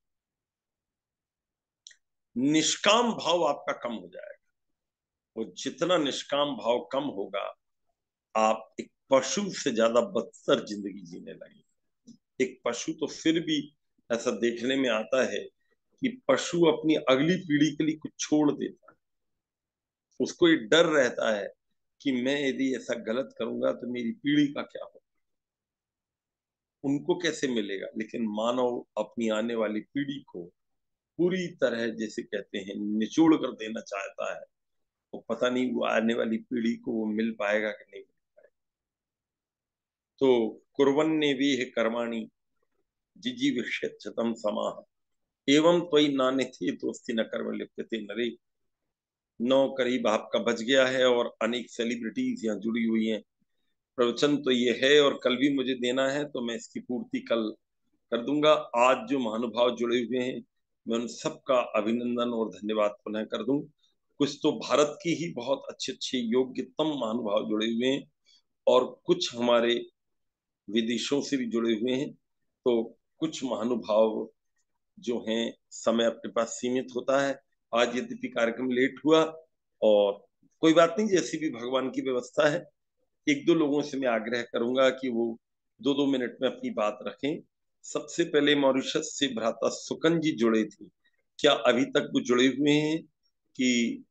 निष्काम भाव आपका कम हो जाएगा, और जितना निष्काम भाव कम होगा, आप एक पशु से ज्यादा बदतर जिंदगी जीने लगेंगे। एक पशु तो फिर भी ऐसा देखने में आता है कि पशु अपनी अगली पीढ़ी के लिए कुछ छोड़ देता है। उसको ये डर रहता है कि मैं यदि ऐसा गलत करूंगा तो मेरी पीढ़ी का क्या होगा, उनको कैसे मिलेगा। लेकिन मानव अपनी आने वाली पीढ़ी को पूरी तरह, जैसे कहते हैं, निचोड़ कर देना चाहता है। वो पता नहीं वो आने वाली पीढ़ी को वो मिल पाएगा कि नहीं मिल पाएगा। तो कुर्वन्ने वेह कर्माणि जिजीविषेत शतम समाह, एवं त्वयि नान्यथे दोस्ती न कर्म लिप्यते नरे। 9 करीब आपका बज गया है और अनेक सेलिब्रिटीज यहाँ जुड़ी हुई हैं। प्रवचन तो ये है और कल भी मुझे देना है, तो मैं इसकी पूर्ति कल कर दूंगा। आज जो महानुभाव जुड़े हुए हैं, मैं उन सबका अभिनंदन और धन्यवाद पुनः कर दूं। कुछ तो भारत की ही बहुत अच्छे अच्छे योग्यतम महानुभाव जुड़े हुए हैं और कुछ हमारे विदेशों से भी जुड़े हुए हैं। तो कुछ महानुभाव जो हैं, समय अपने पास सीमित होता है। आज यद्यपि कार्यक्रम लेट हुआ, और कोई बात नहीं, जैसी भी भगवान की व्यवस्था है। एक दो लोगों से मैं आग्रह करूंगा कि वो 2-2 मिनट में अपनी बात रखें। सबसे पहले मॉरिशस से भ्राता सुकन जी जुड़े थे, क्या अभी तक वो जुड़े हुए हैं कि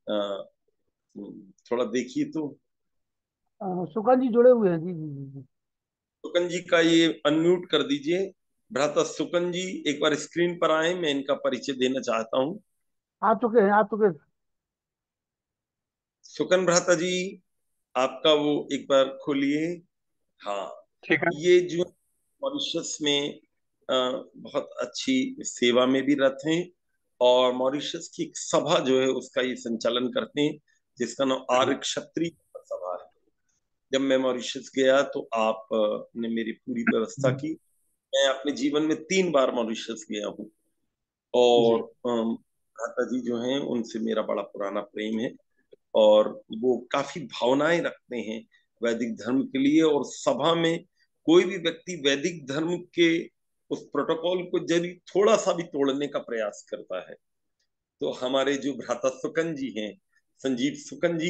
थोड़ा देखिए तो। सुकन जी जुड़े हुए हैं, जी जी जी जी। सुकन जी का ये अनम्यूट कर दीजिए। भ्राता सुकन जी एक बार स्क्रीन पर आए, मैं इनका परिचय देना चाहता हूँ। आ चुके हैं, आ चुके हैं। सुकन भ्राता जी, आपका वो एक बार खोलिए। हाँ, ठीक है। ये जो मॉरिशस में बहुत अच्छी सेवा में भी रहते हैं और मॉरिशस की एक सभा जो है उसका ये संचालन करते हैं, जिसका नाम आर्य क्षत्रिय सभा है। जब मैं मॉरिशस गया तो आप ने मेरी पूरी व्यवस्था की। मैं अपने जीवन में 3 बार मॉरिशस गया हूँ और जी भ्राता जी जो हैं उनसे मेरा बड़ा पुराना प्रेम है और वो काफी भावनाएं रखते हैं वैदिक धर्म के लिए। और सभा में कोई भी व्यक्ति वैदिक धर्म के उस प्रोटोकॉल को यदि थोड़ा सा भी तोड़ने का प्रयास करता है, तो हमारे जो भ्राता सुकन जी हैं, संजीव सुकन जी,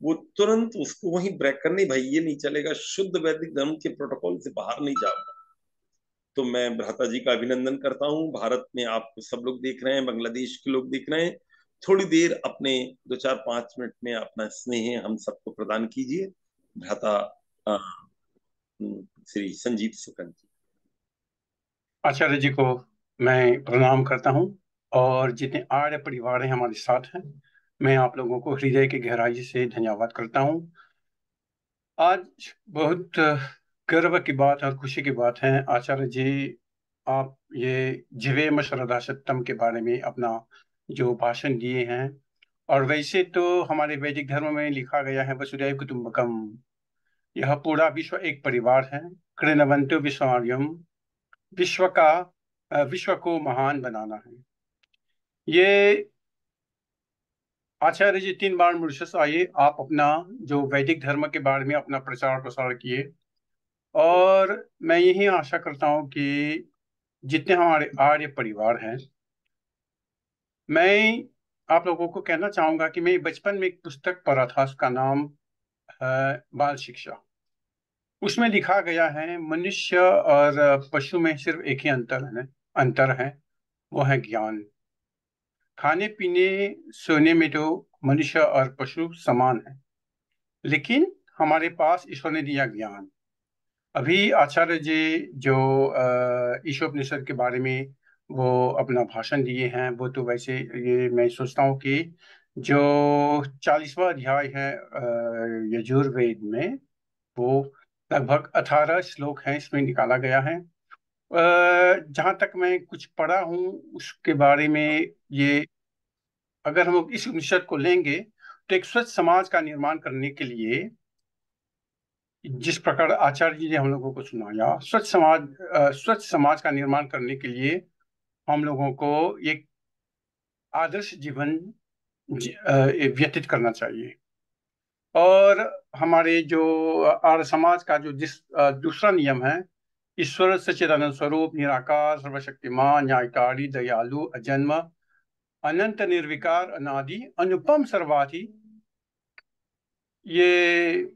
वो तुरंत उसको वहीं ब्रेक करने, भाई ये नहीं चलेगा, शुद्ध वैदिक धर्म के प्रोटोकॉल से बाहर नहीं जाऊंगा। तो मैं भ्राता जी का अभिनंदन करता हूँ। भारत में आपको सब लोग देख रहे हैं, बांग्लादेश के लोग देख रहे हैं। थोड़ी देर अपने 2-4-5 मिनट में अपना स्नेह हम सबको प्रदान कीजिए। भ्राता अ, श्री संजीव सुकन जी। आचार्य जी को मैं प्रणाम करता हूँ और जितने आर्य परिवार हैं हमारे साथ हैं, मैं आप लोगों को हृदय की गहराई से धन्यवाद करता हूँ। आज बहुत गर्व की बात और खुशी की बात है आचार्य जी, आप ये जीवेम श्रद्धा सत्यम के बारे में अपना जो भाषण दिए हैं। और वैसे तो हमारे वैदिक धर्म में लिखा गया है वसुधैव कुटुंबकम, यह पूरा विश्व एक परिवार है। कृणवंतो विश्वम, विश्व का विश्व को महान बनाना है। ये आचार्य जी 3 बार मॉरिशस आए, आप अपना जो वैदिक धर्म के बारे में अपना प्रचार प्रसार किए। और मैं यही आशा करता हूँ कि जितने हमारे आर्य परिवार हैं, मैं आप लोगों को कहना चाहूंगा कि मैं बचपन में एक पुस्तक पढ़ा था, उसका नाम है बाल शिक्षा। उसमें लिखा गया है मनुष्य और पशु में सिर्फ एक ही अंतर है, वो है ज्ञान। खाने पीने सोने में तो मनुष्य और पशु समान है, लेकिन हमारे पास ईश्वर ने दिया ज्ञान। अभी आचार्य जी जो ईशोपनिषद के बारे में वो अपना भाषण दिए हैं, वो तो वैसे ये मैं सोचता हूँ कि जो 40वां अध्याय है यजुर्वेद में, वो लगभग 18 श्लोक हैं, इसमें निकाला गया है। जहाँ तक मैं कुछ पढ़ा हूँ उसके बारे में, ये अगर हम इस उपनिषद को लेंगे तो एक स्वच्छ समाज का निर्माण करने के लिए, जिस प्रकार आचार्य जी ने हम लोगों को सुनाया, स्वच्छ समाज का निर्माण करने के लिए हम लोगों को एक आदर्श जीवन व्यतीत करना चाहिए। और हमारे जो आर्य समाज का जो दूसरा नियम है, ईश्वर सच्चिदानंद स्वरूप, निराकार, सर्वशक्तिमान, न्यायकारी, दयालु, अजन्म, अनंत, निर्विकार, अनादि, अनुपम, सर्वाधि, ये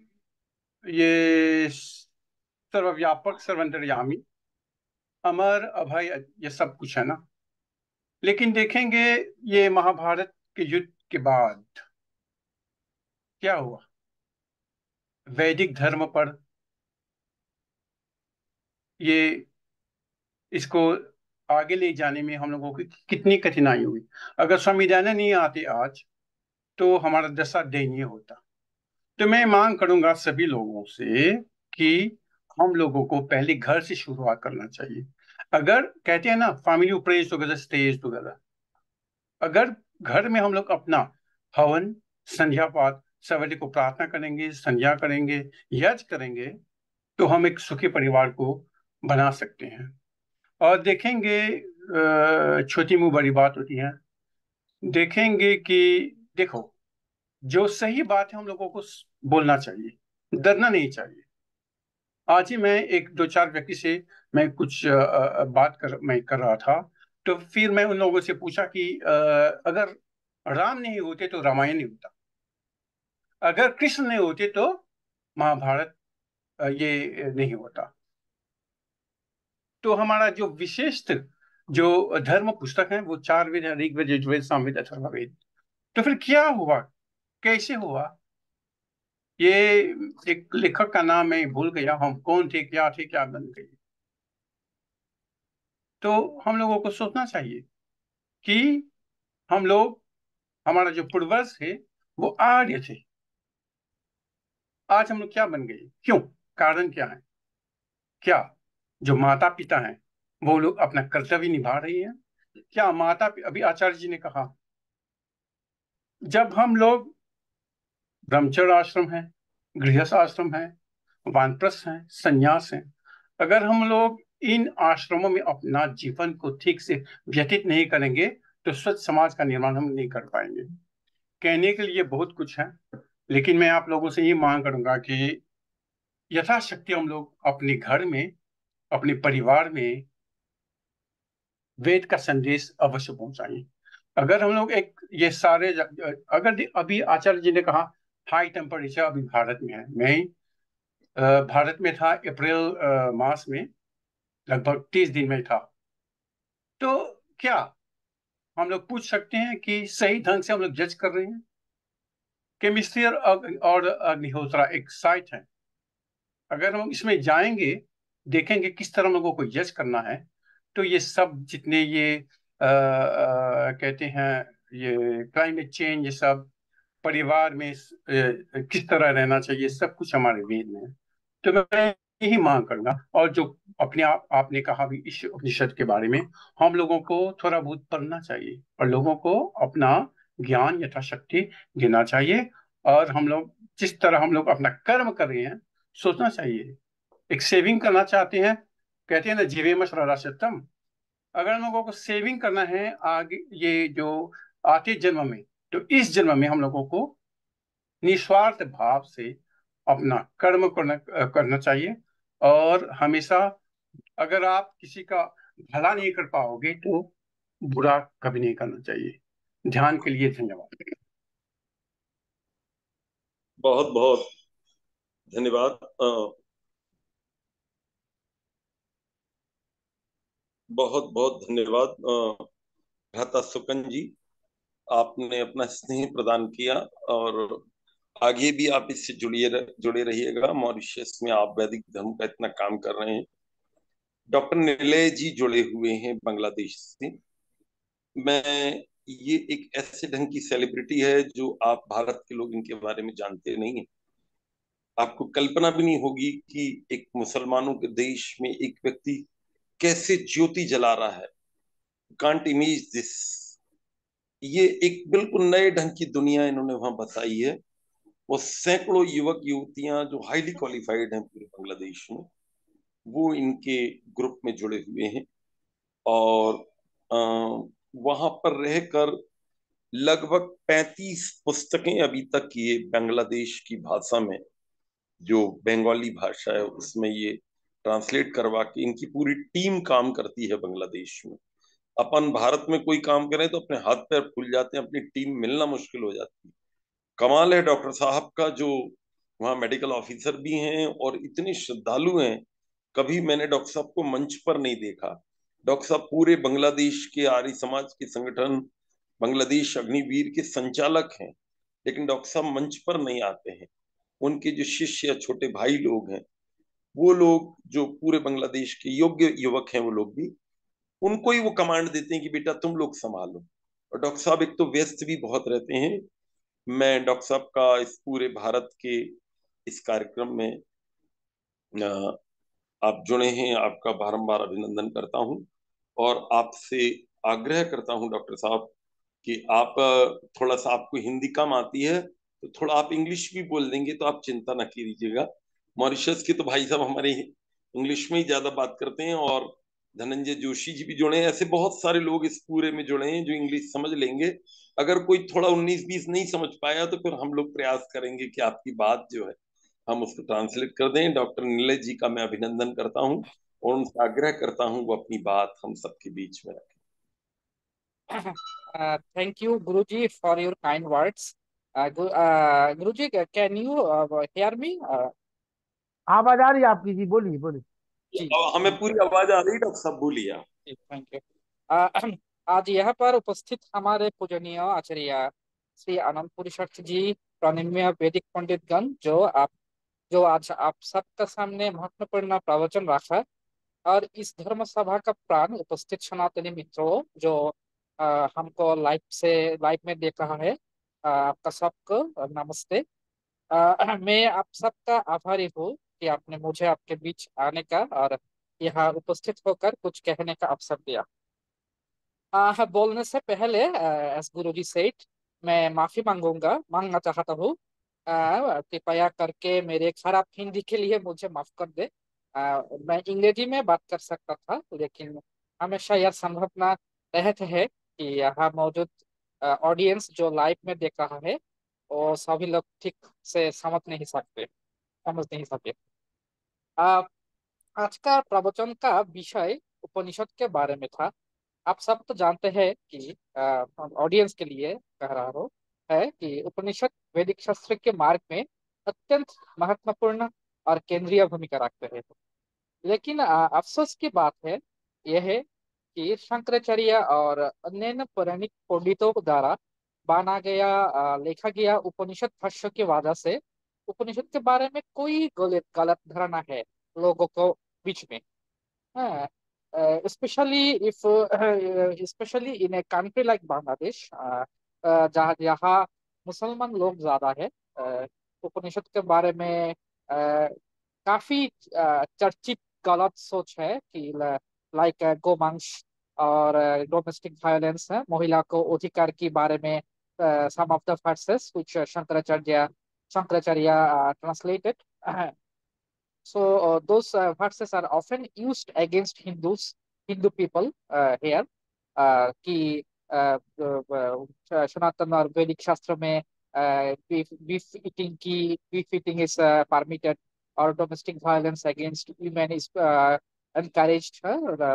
ये सर्वव्यापक, सर्वंतर्यामी, अमर, अभय, ये सब कुछ है ना। लेकिन देखेंगे ये महाभारत के युद्ध के बाद क्या हुआ, वैदिक धर्म पर ये इसको आगे ले जाने में हम लोगों की कितनी कठिनाई हुई। अगर स्वामी दयानंद नहीं आते आज, तो हमारा दशा दयनीय होता। तो मैं मांग करूंगा सभी लोगों से कि हम लोगों को पहले घर से शुरुआत करना चाहिए। अगर कहते हैं ना, family praise together stage together, अगर घर में हम लोग अपना हवन, संध्या पाठ, सवेरे को प्रार्थना करेंगे, संध्या करेंगे, यज्ञ करेंगे, तो हम एक सुखी परिवार को बना सकते हैं। और देखेंगे, छोटी मुंह बड़ी बात होती है, देखेंगे कि देखो, जो सही बात है हम लोगों को बोलना चाहिए, डरना नहीं चाहिए। आज ही मैं एक दो चार व्यक्ति से मैं कुछ मैं कर रहा था, तो फिर मैं उन लोगों से पूछा कि अगर राम नहीं होते तो रामायण नहीं होता, अगर कृष्ण नहीं होते तो महाभारत ये नहीं होता। तो हमारा जो विशिष्ट जो धर्म पुस्तक है वो चार वेद हैं, ऋग्वेद, यजुर्वेद, सामवेद, अथर्ववेद। तो फिर क्या हुआ, कैसे हुआ? ये एक लेखक का नाम मैं भूल गया, हम कौन थे, क्या बन गई। तो हम लोगों को सोचना चाहिए कि हम लोग, हमारा जो पूर्वज थे वो आर्य थे, आज हम लोग क्या बन गए, क्यों? कारण क्या है? क्या जो माता पिता हैं वो लोग अपना कर्तव्य निभा रही हैं? क्या अभी आचार्य जी ने कहा, जब हम लोग ब्रह्मचर्य आश्रम है, गृहस्थ आश्रम है, वानप्रस्थ है, संन्यास है, अगर हम लोग इन आश्रमों में अपना जीवन को ठीक से व्यतीत नहीं करेंगे तो स्वच्छ समाज का निर्माण हम नहीं कर पाएंगे। कहने के लिए बहुत कुछ है, लेकिन मैं आप लोगों से ये मांग करूंगा कि यथाशक्ति हम लोग अपने घर में, अपने परिवार में वेद का संदेश अवश्य पहुंचाएं। अगर हम लोग एक ये सारे, अगर अभी आचार्य जी ने कहा हाई टेम्परेचर अभी भारत में है, मैं भारत में था अप्रैल मास में, लगभग 30 दिन में था। तो क्या हम लोग पूछ सकते हैं कि सही ढंग से हम लोग जज कर रहे हैं? केमिस्ट्री और अग्निहोत्रा एक साइट है, अगर हम इसमें जाएंगे, देखेंगे किस तरह हम लोगों को जज करना है, तो ये सब जितने ये कहते हैं, ये क्लाइमेट चेंज, ये सब परिवार में किस तरह रहना चाहिए, सब कुछ हमारे वेद में है। तो मैं यही मांग करूंगा, और जो अपने आपने कहा भी इस उपनिषद के बारे में, हम लोगों को थोड़ा बहुत पढ़ना चाहिए और लोगों को अपना ज्ञान यथाशक्ति देना चाहिए। और हम लोग जिस तरह हम लोग अपना कर्म कर रहे हैं, सोचना चाहिए, एक सेविंग करना चाहते हैं, कहते हैं ना जीवेम शरणागतम्, अगर हम लोगों को सेविंग करना है आगे ये जो आते जन्म में, तो इस जन्म में हम लोगों को निस्वार्थ भाव से अपना कर्म करना चाहिए। और हमेशा, अगर आप किसी का भला नहीं कर पाओगे तो बुरा कभी नहीं करना चाहिए। ध्यान के लिए धन्यवाद। बहुत बहुत धन्यवाद। बहुत बहुत धन्यवाद भ्राता सुकन जी, आपने अपना स्नेह प्रदान किया और आगे भी आप इससे जुड़े रहिएगा। मॉरिशस में आप वैदिक धर्म का इतना काम कर रहे हैं। डॉक्टर निलय जी जुड़े हुए हैं बांग्लादेश से। मैं ये एक ऐसे ढंग की सेलिब्रिटी है जो आप भारत के लोग इनके बारे में जानते नहीं है। आपको कल्पना भी नहीं होगी कि एक मुसलमानों के देश में एक व्यक्ति कैसे ज्योति जला रहा है। Can't image this. ये एक बिल्कुल नए ढंग की दुनिया इन्होंने वहां बताई है। वो सैकड़ों युवक युवतियां जो हाईली क्वालिफाइड हैं पूरे बांग्लादेश में, वो इनके ग्रुप में जुड़े हुए हैं और वहां पर रहकर लगभग 35 पुस्तकें अभी तक ये बांग्लादेश की भाषा में, जो बंगाली भाषा है उसमें ये ट्रांसलेट करवा के, इनकी पूरी टीम काम करती है बांग्लादेश में। अपन भारत में कोई काम करें तो अपने हाथ पैर फूल जाते हैं, अपनी टीम मिलना मुश्किल हो जाती है। कमाल है डॉक्टर साहब का, जो वहाँ मेडिकल ऑफिसर भी हैं और इतने श्रद्धालु हैं। कभी मैंने डॉक्टर साहब को मंच पर नहीं देखा। डॉक्टर साहब पूरे बांग्लादेश के आर्य समाज के संगठन बांग्लादेश अग्निवीर के संचालक हैं, लेकिन डॉक्टर साहब मंच पर नहीं आते हैं। उनके जो शिष्य या छोटे भाई लोग हैं, वो लोग जो पूरे बांग्लादेश के योग्य युवक हैं, वो लोग भी उनको ही वो कमांड देते हैं कि बेटा तुम लोग संभालो। और डॉक्टर साहब एक तो व्यस्त भी बहुत रहते हैं। मैं डॉक्टर साहब का इस पूरे भारत के इस कार्यक्रम में आप जुड़े हैं, आपका बारंबार अभिनंदन करता हूं और आपसे आग्रह करता हूं डॉक्टर साहब कि आप थोड़ा सा, आपको हिंदी कम आती है तो थोड़ा आप इंग्लिश भी बोल देंगे तो आप चिंता न कीजिएगा। मॉरिशस के तो भाई साहब हमारे इंग्लिश में ही ज्यादा बात करते हैं, और धनंजय जोशी जी भी जुड़े हैं। ऐसे बहुत सारे लोग इस पूरे में जुड़े हैं जो इंग्लिश समझ लेंगे। अगर कोई थोड़ा 19-20 नहीं समझ पाया तो फिर हम लोग प्रयास करेंगे कि आपकी बात जो है हम उसको ट्रांसलेट कर दें। डॉक्टर नीलेश जी का मैं अभिनंदन करता हूं और उनसे आग्रह करता हूं वो अपनी बात हम सबके बीच में रखें। Thank you, Guruji, for your kind words. Guruji, can you hear me? आवाज आ रही है आपकी जी, बोलिए बोलिए। जी, अब हमें thank पूरी you. आवाज आ रही है डॉक्टर साहब, बोलिए आप। जी, थैंक यू। आज यहाँ पर उपस्थित हमारे पूजनीय आचार्य श्री आनंदपुरी शर्त जी, प्रणम्य वैदिक पंडितगण, जो आज आप सबका सामने महत्वपूर्ण प्रवचन रखा, और इस धर्म सभा का प्राण उपस्थित सनातनी मित्रों जो हमको लाइव में देख रहा है, आपका सबको नमस्ते। मैं आप सबका आभारी हूँ कि आपने मुझे आपके बीच आने का और यहाँ उपस्थित होकर कुछ कहने का अवसर दिया। बोलने से पहले, एस गुरुजी सेठ, मैं माफी मांगना चाहता हूँ। कृपया करके मेरे खराब हिंदी के लिए मुझे माफ कर दे। मैं अंग्रेजी में बात कर सकता था, लेकिन हमेशा यह संभावना रहती है कि यहाँ मौजूद ऑडियंस जो लाइव में देख रहा है वो सभी लोग ठीक से समझ नहीं सके। आ, आज का प्रवचन का विषय उपनिषद के बारे में था। आप सब तो जानते हैं कि ऑडियंस के लिए कह रहा हूँ है कि उपनिषद वैदिक शास्त्र के मार्ग में अत्यंत महत्वपूर्ण और केंद्रीय भूमिका रखते हैं। लेकिन अफसोस की बात है यह है कि शंकराचार्य और अन्य पौराणिक पंडितों द्वारा लिखा गया उपनिषद भाष्य की वजह से उपनिषद के बारे में कोई गलत गलत धारणा है लोगों को बीच में। हाँ, especially in a country like Bangladesh, जहाँ जहाँ मुसलमान लोग ज्यादा है। उपनिषद के बारे में काफी चर्चित गलत सोच है कि लाइक गोमांस और डोमेस्टिक वायलेंस है, महिला को अधिकार के बारे में some of the verses which Shankaracharya translated. So those verses are often used against Hindu people here. कि सनातन और वैदिक शास्त्र में बीफ ईटिंग इज परमिटेड, और domestic violence against women is encouraged,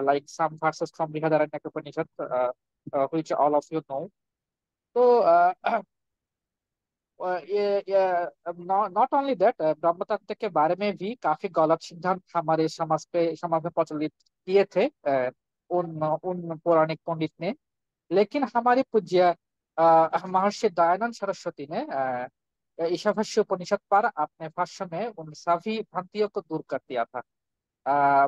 like some verses from Brihadaranyaka Upanishad, which all of you know. तो ये not only that, ब्रह्म तत्व के बारे में भी काफी गलत सिद्धांत हमारे समाज में प्रचलित किए थे उन उन पौराणिक पंडित ने। लेकिन हमारी पूज्य महर्षि दयानंद सरस्वती ने ईशावास्य उपनिषद पर अपने भाष्य में उन सभी भ्रांतियों को दूर कर दिया था।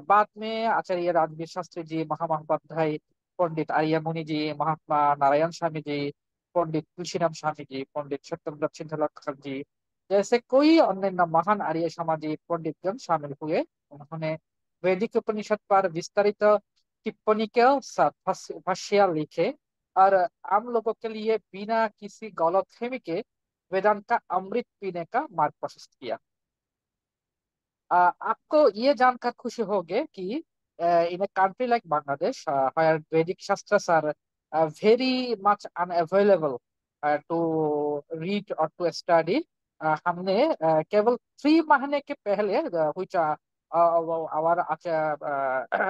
बाद में आचार्य राजवीर शास्त्री जी, महामहोपाध्याय पंडित आर्य मुनि जी, महात्मा नारायण स्वामी जी, पंडित तुलसीराम स्वामी जी, पंडित सत्यव्रत सिद्धारथ जी जैसे कोई अन्य महान आर्य समाजी पंडितगण शामिल हुए। उन्होंने वैदिक उपनिषद पर विस्तारित टिप्पणी के साथ भाष्य लिखे और आम लोगों के लिए बिना किसी गलतफहमी के वेदांत का अमृत पीने का मार्ग प्रशस्त किया। आपको ये जानकर खुशी होगी कि इन a country like Bangladesh, where Vedic shastras are very much unavailable to read or to study, हमने केवल 3 महीने के पहले, which our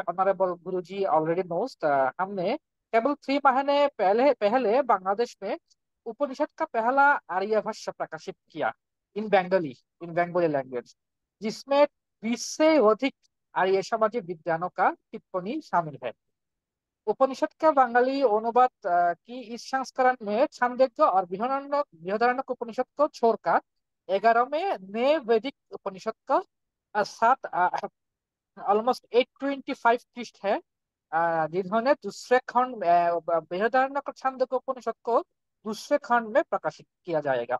honorable Guruji already knows, हमने केवल 3 महीने पहले पहले बांग्लादेश में उपनिषद का पहला आर्य भाष्य प्रकाशित किया इन बंगाली लैंग्वेज, जिसमें 20 से अधिक आर्य समाजी विद्वानों का टिप्पणी शामिल है। उपनिषद का बंगाली अनुवाद की इस संस्करण में छांदोग्य और बृहदारण्यक उपनिषद को छोड़कर 11 में नए वैदिक उपनिषद का साथ ऑलमोस्ट 825 पृष्ठ है, जिन्होंने दूसरे खंड बृहदारण्यक छांदोग्य उपनिषद को दूसरे खंड में प्रकाशित किया जाएगा।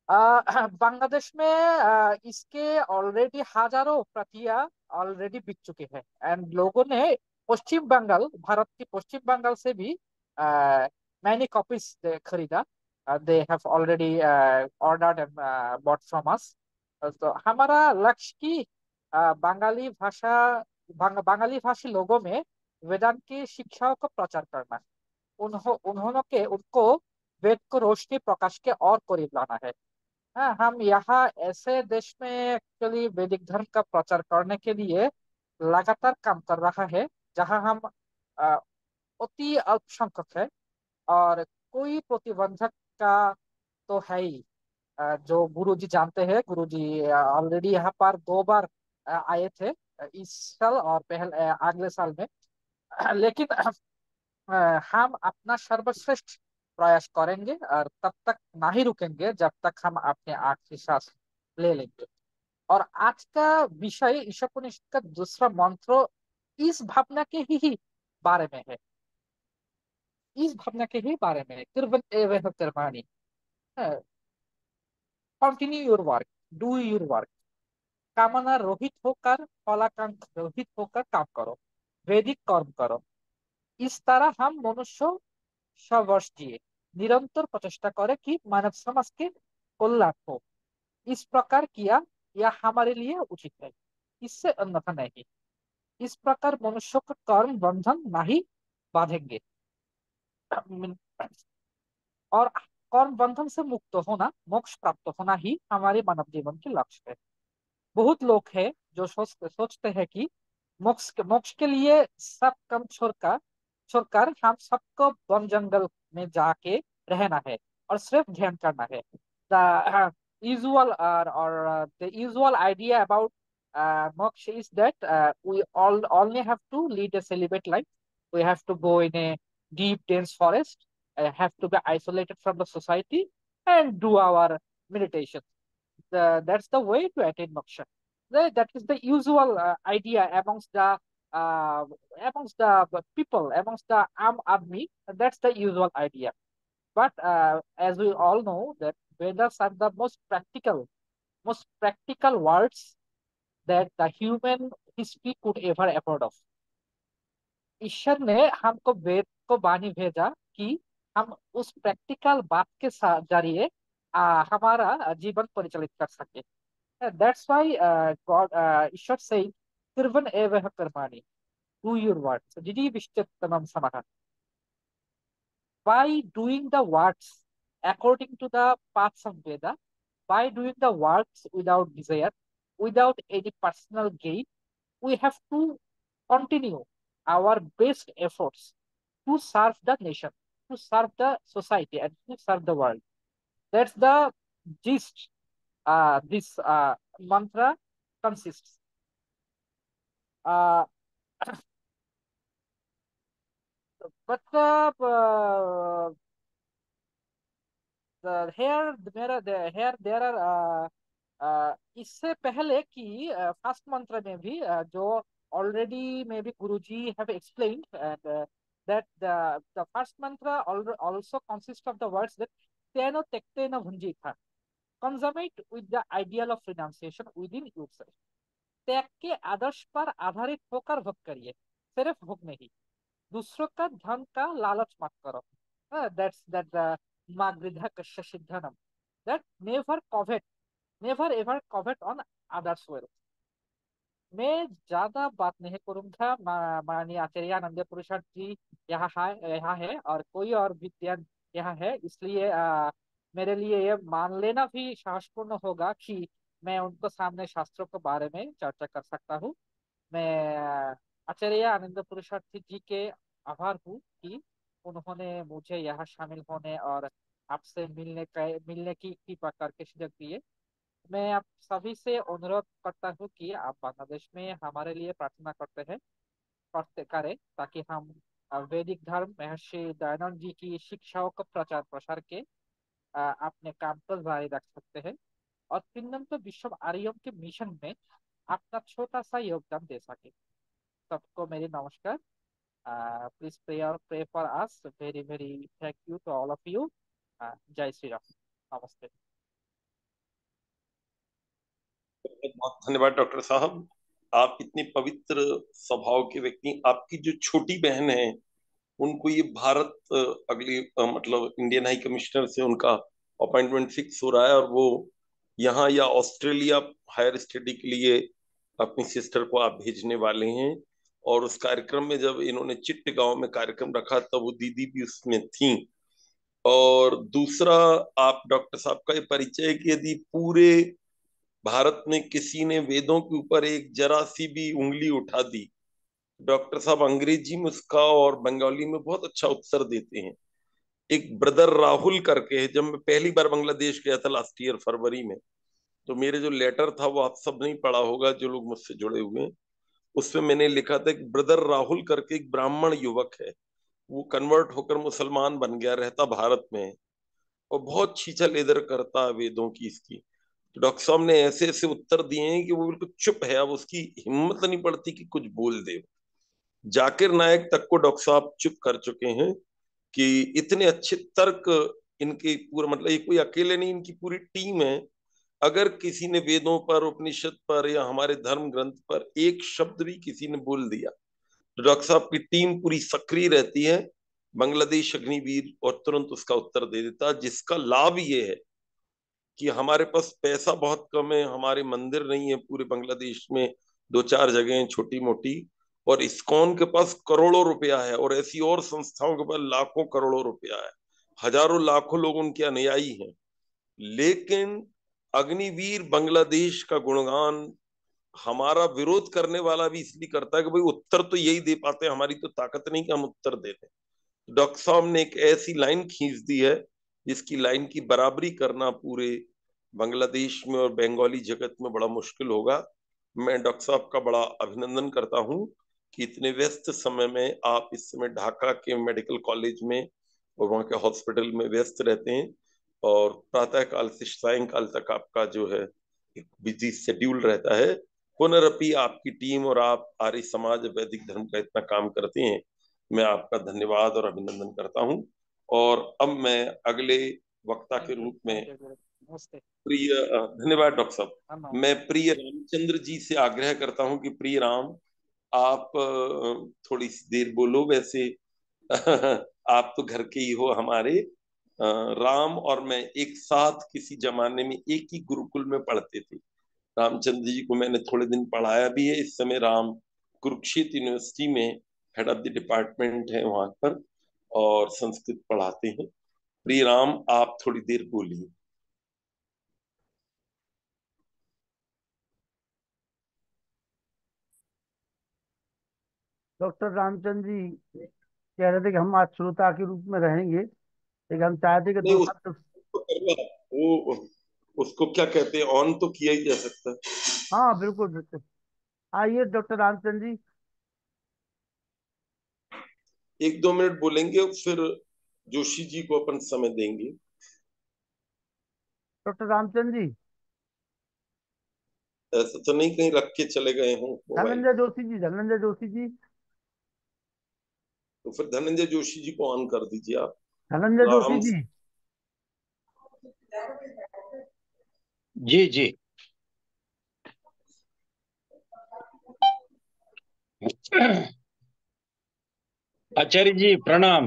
बांग्लादेश में इसके ऑलरेडी हजारों प्रतियां ऑलरेडी बिक चुके हैं एंड लोगों ने पश्चिम बंगाल, भारत की पश्चिम बंगाल से भी मैनी कॉपीज खरीदा। They have already ordered and bought from us. तो हमारा लक्ष्य की बंगाली भाषा, बंगाली भाषी लोगों में वेदांत की शिक्षाओं को प्रचार करना, उन्होंने के उनको वेद को रोशनी प्रकाश के और करीब लाना है। हाँ, हम यहाँ ऐसे देश में एक्चुअली वैदिक धर्म का प्रचार करने के लिए लगातार काम कर रहा है जहाँ हम अ, अति अल्पसंख्यक है और कोई प्रतिबंधक का तो है ही। जो गुरुजी जानते हैं, गुरुजी ऑलरेडी यहाँ पर 2 बार आए थे, इस साल और अगले साल में। लेकिन हम अपना सर्वश्रेष्ठ प्रयास करेंगे और तब तक नहीं रुकेंगे जब तक हम अपने आखिरी सांस ले लेंगे। और आज का विषय ईशोपनिषद का दूसरा मंत्र इस भावना के ही बारे में है, इस भावना के ही बारे में है। कुर्वन् एव कर्माणि, continue your work, do your work. कामना रहित होकर, फलाकांक्षा रहित होकर काम करो, वैदिक कर्म करो। इस तरह हम मनुष्य 100 वर्ष जिए, निरंतर प्रचेष्टा करे कि मानव समाज के कल्याण हो। इस प्रकार किया यह हमारे लिए उचित है, इससे अन्यथा नहीं। इस प्रकार मनुष्य का कर्म बंधन नहीं बांधेंगे और कर्म बंधन से मुक्त होना, मोक्ष प्राप्त होना ही हमारे मानव जीवन के लक्ष्य है। बहुत लोग हैं जो सोचते हैं कि मोक्ष के लिए सब काम छोड़कर हम सबको वन जंगल में जाके रहना है और सिर्फ ध्यान करना है। The usual idea about moksha is that we all only have to lead a celibate life. We have to go in a deep dense forest, have to be isolated from the society and do our meditation. That's the way to attain moksha. That is the usual idea uh, amongst the people, amongst the army. That's the usual idea. But as we all know, that Vedas are the most practical words that the human history could ever afford of. ईश्वर ने हमको वेद को बानी भेजा कि हम उस practical बात के साथ जरिए हमारा जीवन परिचालित कर सके। That's why Ishwar said, "Kirvan evah karmani." Do your works. Didi vishchattanam samaha. By doing the works according to the paths of Veda, by doing the works without desire, without any personal gain, we have to continue our best efforts to serve the nation, to serve the society, and to serve the world. That's the gist this mantra consists. Uh, but here there are इससे पहले कि first मंत्र में भी जो already maybe Guruji have explained and that the first mantra also consists of the words that teno tektena bhunjitha, consummate with the ideal of renunciation within yourself. त्याग के आदर्श पर आधारित होकर भोग करिए, सिर्फ भोग नहीं। दूसरों का धन का लालच मत करो। That's magridha kasha siddhanam, that never ever covet on others wealth. मैं ज्यादा बात नहीं करूंगा। माननीय आचार्य पुरुषार्थ जी यहाँ है और कोई और विद्वान यहाँ है, इसलिए मेरे लिए ये मान लेना भी साहसपूर्ण होगा कि मैं उनको सामने शास्त्रों के बारे में चर्चा कर सकता हूँ। मैं आचार्य आनंद पुरुषार्थी जी के आभार हूँ कि उन्होंने मुझे यहाँ शामिल होने और आपसे मिलने की कृपा करके सुযোগ दिए। मैं आप सभी से अनुरोध करता हूँ कि आप बांग्लादेश में हमारे लिए प्रार्थना करते करें ताकि हम वैदिक धर्म महर्षि दयानंद जी की शिक्षाओं का प्रचार प्रसार के अपने काम को जारी रख सकते हैं और पिंडम विश्व आर्यम के मिशन में अपना छोटा सा योगदान दे सके। सबको मेरी नमस्कार। Please pray for us. Very very thank you to all of you. जय श्री राम। नमस्ते। बहुत धन्यवाद डॉक्टर साहब। आप इतनी पवित्र स्वभाव के व्यक्ति, आपकी जो छोटी बहन है उनको ये भारत अगली मतलब इंडियन हाई कमिश्नर से उनका अपॉइंटमेंट फिक्स हो रहा है और वो यहाँ या ऑस्ट्रेलिया हायर स्टडी के लिए अपनी सिस्टर को आप भेजने वाले हैं। और उस कार्यक्रम में जब इन्होंने चिट्टगांव में कार्यक्रम रखा तब वो दीदी भी उसमें थी। और दूसरा, आप डॉक्टर साहब का ये परिचय है कि यदि पूरे भारत में किसी ने वेदों के ऊपर एक जरा सी भी उंगली उठा दी, डॉक्टर साहब अंग्रेजी में उसका और बंगाली में बहुत अच्छा उत्तर देते हैं। एक ब्रदर राहुल करके है, जब मैं पहली बार बांग्लादेश गया था लास्ट ईयर फरवरी में, तो मेरे जो लेटर था वो आप सब नहीं पढ़ा होगा जो लोग मुझसे जुड़े हुए हैं, उसमें मैंने लिखा था कि ब्रदर राहुल करके एक ब्राह्मण युवक है, वो कन्वर्ट होकर मुसलमान बन गया, रहता भारत में है और बहुत छीछल इधर करता है वेदों की इसकी। तो डॉक्टर साहब ने ऐसे ऐसे उत्तर दिए हैं कि वो बिल्कुल चुप है, अब उसकी हिम्मत नहीं पड़ती कि कुछ बोल दे। जाकिर नायक तक को डॉक्टर साहब चुप कर चुके हैं कि इतने अच्छे तर्क इनके पूरा, मतलब ये कोई अकेले नहीं, इनकी पूरी टीम है। अगर किसी ने वेदों पर, उपनिषद पर या हमारे धर्म ग्रंथ पर एक शब्द भी किसी ने बोल दिया तो डॉक्टर साहब की टीम पूरी सक्रिय रहती है, बांग्लादेश अग्निवीर, और तुरंत उसका उत्तर दे देता है। जिसका लाभ ये है कि हमारे पास पैसा बहुत कम है, हमारे मंदिर नहीं है पूरे बांग्लादेश में, दो चार जगह छोटी मोटी, और इस्कॉन के पास करोड़ों रुपया है और ऐसी और संस्थाओं के पास लाखों करोड़ों रुपया है, हजारों लाखों लोग उनके अनुयायी हैं। लेकिन अग्निवीर बांग्लादेश का गुणगान हमारा विरोध करने वाला भी इसलिए करता है कि भाई उत्तर तो यही दे पाते हैं, हमारी तो ताकत नहीं कि हम उत्तर दे दें। डॉक्टर साहब ने एक ऐसी लाइन खींच दी है जिसकी लाइन की बराबरी करना पूरे बांग्लादेश में और बंगाली जगत में बड़ा मुश्किल होगा। मैं डॉक्टर साहब का बड़ा अभिनंदन करता हूं कि इतने व्यस्त समय में आप इस समय ढाका के मेडिकल कॉलेज में और वहाँ के हॉस्पिटल में व्यस्त रहते हैं और प्रातः काल से सायंकाल तक आपका जो है एक बिजी शेड्यूल रहता है। पुनरअपि आपकी टीम और आप आर्य समाज वैदिक धर्म का इतना काम करते हैं, मैं आपका धन्यवाद और अभिनंदन करता हूं। और अब मैं अगले वक्ता के रूप में नमस्ते। प्रिय धन्यवाद डॉक्टर साहब, हाँ, मैं प्रिय रामचंद्र जी से आग्रह करता हूं कि प्रिय राम, आप थोड़ी सी देर बोलो। वैसे आप तो घर के ही हो हमारे। राम और मैं एक साथ किसी जमाने में एक ही गुरुकुल में पढ़ते थे। रामचंद्र जी को मैंने थोड़े दिन पढ़ाया भी है। इस समय राम कुरुक्षेत्र यूनिवर्सिटी में हेड ऑफ द डिपार्टमेंट है वहां पर और संस्कृत पढ़ाते हैं। प्रिय राम, आप थोड़ी देर बोलिए। डॉक्टर रामचंद्र जी कह रहे थे कि हम आज श्रोता के रूप में रहेंगे, लेकिन हम चाहते कि नहीं, दो शब्द। वो उसको क्या कहते हैं, ऑन तो किया ही जा सकता है। हाँ बिल्कुल बिल्कुल। आइए डॉक्टर रामचंद्र जी। एक दो मिनट बोलेंगे फिर जोशी जी को अपन समय देंगे। डॉक्टर रामचंद्र जी। ऐसा तो नहीं कहीं रख के चले गए हों मोबाइल? धनंजय जोशी जी, धनंजय जोशी जी। तो फिर धनंजय जोशी जी को ऑन कर दीजिए आप। धनंजय जोशी राम जी। जी जी। आचार्य जी प्रणाम।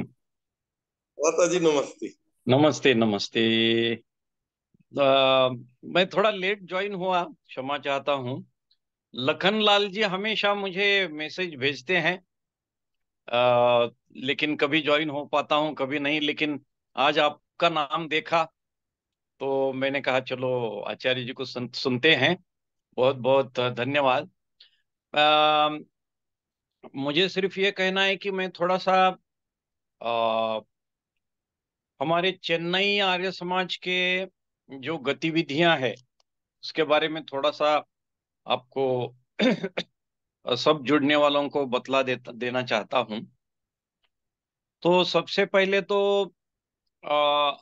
माता जी नमस्ते। नमस्ते नमस्ते। मैं थोड़ा लेट ज्वाइन हुआ, क्षमा चाहता हूँ। लखन लाल जी हमेशा मुझे मैसेज भेजते हैं, लेकिन कभी ज्वाइन हो पाता हूँ कभी नहीं। लेकिन आज आपका नाम देखा तो मैंने कहा चलो आचार्य जी को सुनते हैं। बहुत बहुत धन्यवाद। अ, मुझे सिर्फ ये कहना है कि मैं थोड़ा सा अ, हमारे चेन्नई आर्य समाज के जो गतिविधियां हैं उसके बारे में थोड़ा सा आपको सब जुड़ने वालों को बतला देना चाहता हूं। तो सबसे पहले तो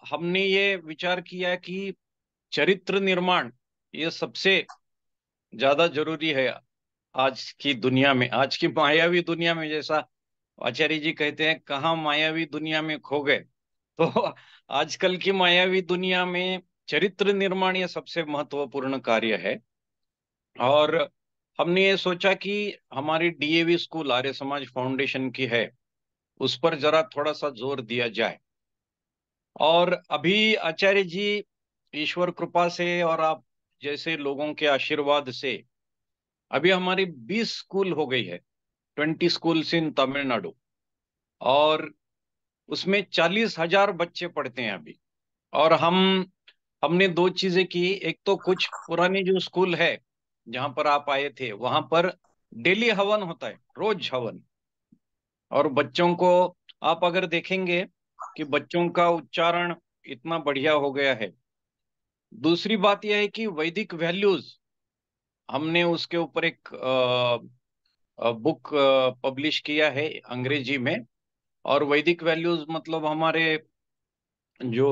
हमने ये विचार किया कि चरित्र निर्माण ये सबसे ज्यादा जरूरी है आज की दुनिया में, आज की मायावी दुनिया में। जैसा आचार्य जी कहते हैं, कहाँ मायावी दुनिया में खो गए। तो आजकल की मायावी दुनिया में चरित्र निर्माण ये सबसे महत्वपूर्ण कार्य है। और हमने ये सोचा कि हमारी DAV school Arya Samaj foundation की है, उस पर जरा थोड़ा सा जोर दिया जाए। और अभी आचार्य जी ईश्वर कृपा से और आप जैसे लोगों के आशीर्वाद से अभी हमारी 20 स्कूल हो गई है, 20 स्कूल्स इन तमिलनाडु। और उसमें 40,000 बच्चे पढ़ते हैं अभी। और हमने दो चीजें की। एक तो कुछ पुरानी जो स्कूल है जहां पर आप आए थे वहां पर डेली हवन होता है, रोज हवन। और बच्चों को आप अगर देखेंगे कि बच्चों का उच्चारण इतना बढ़िया हो गया है। दूसरी बात यह है कि वैदिक वैल्यूज, हमने उसके ऊपर एक बुक पब्लिश किया है अंग्रेजी में। और वैदिक वैल्यूज मतलब हमारे जो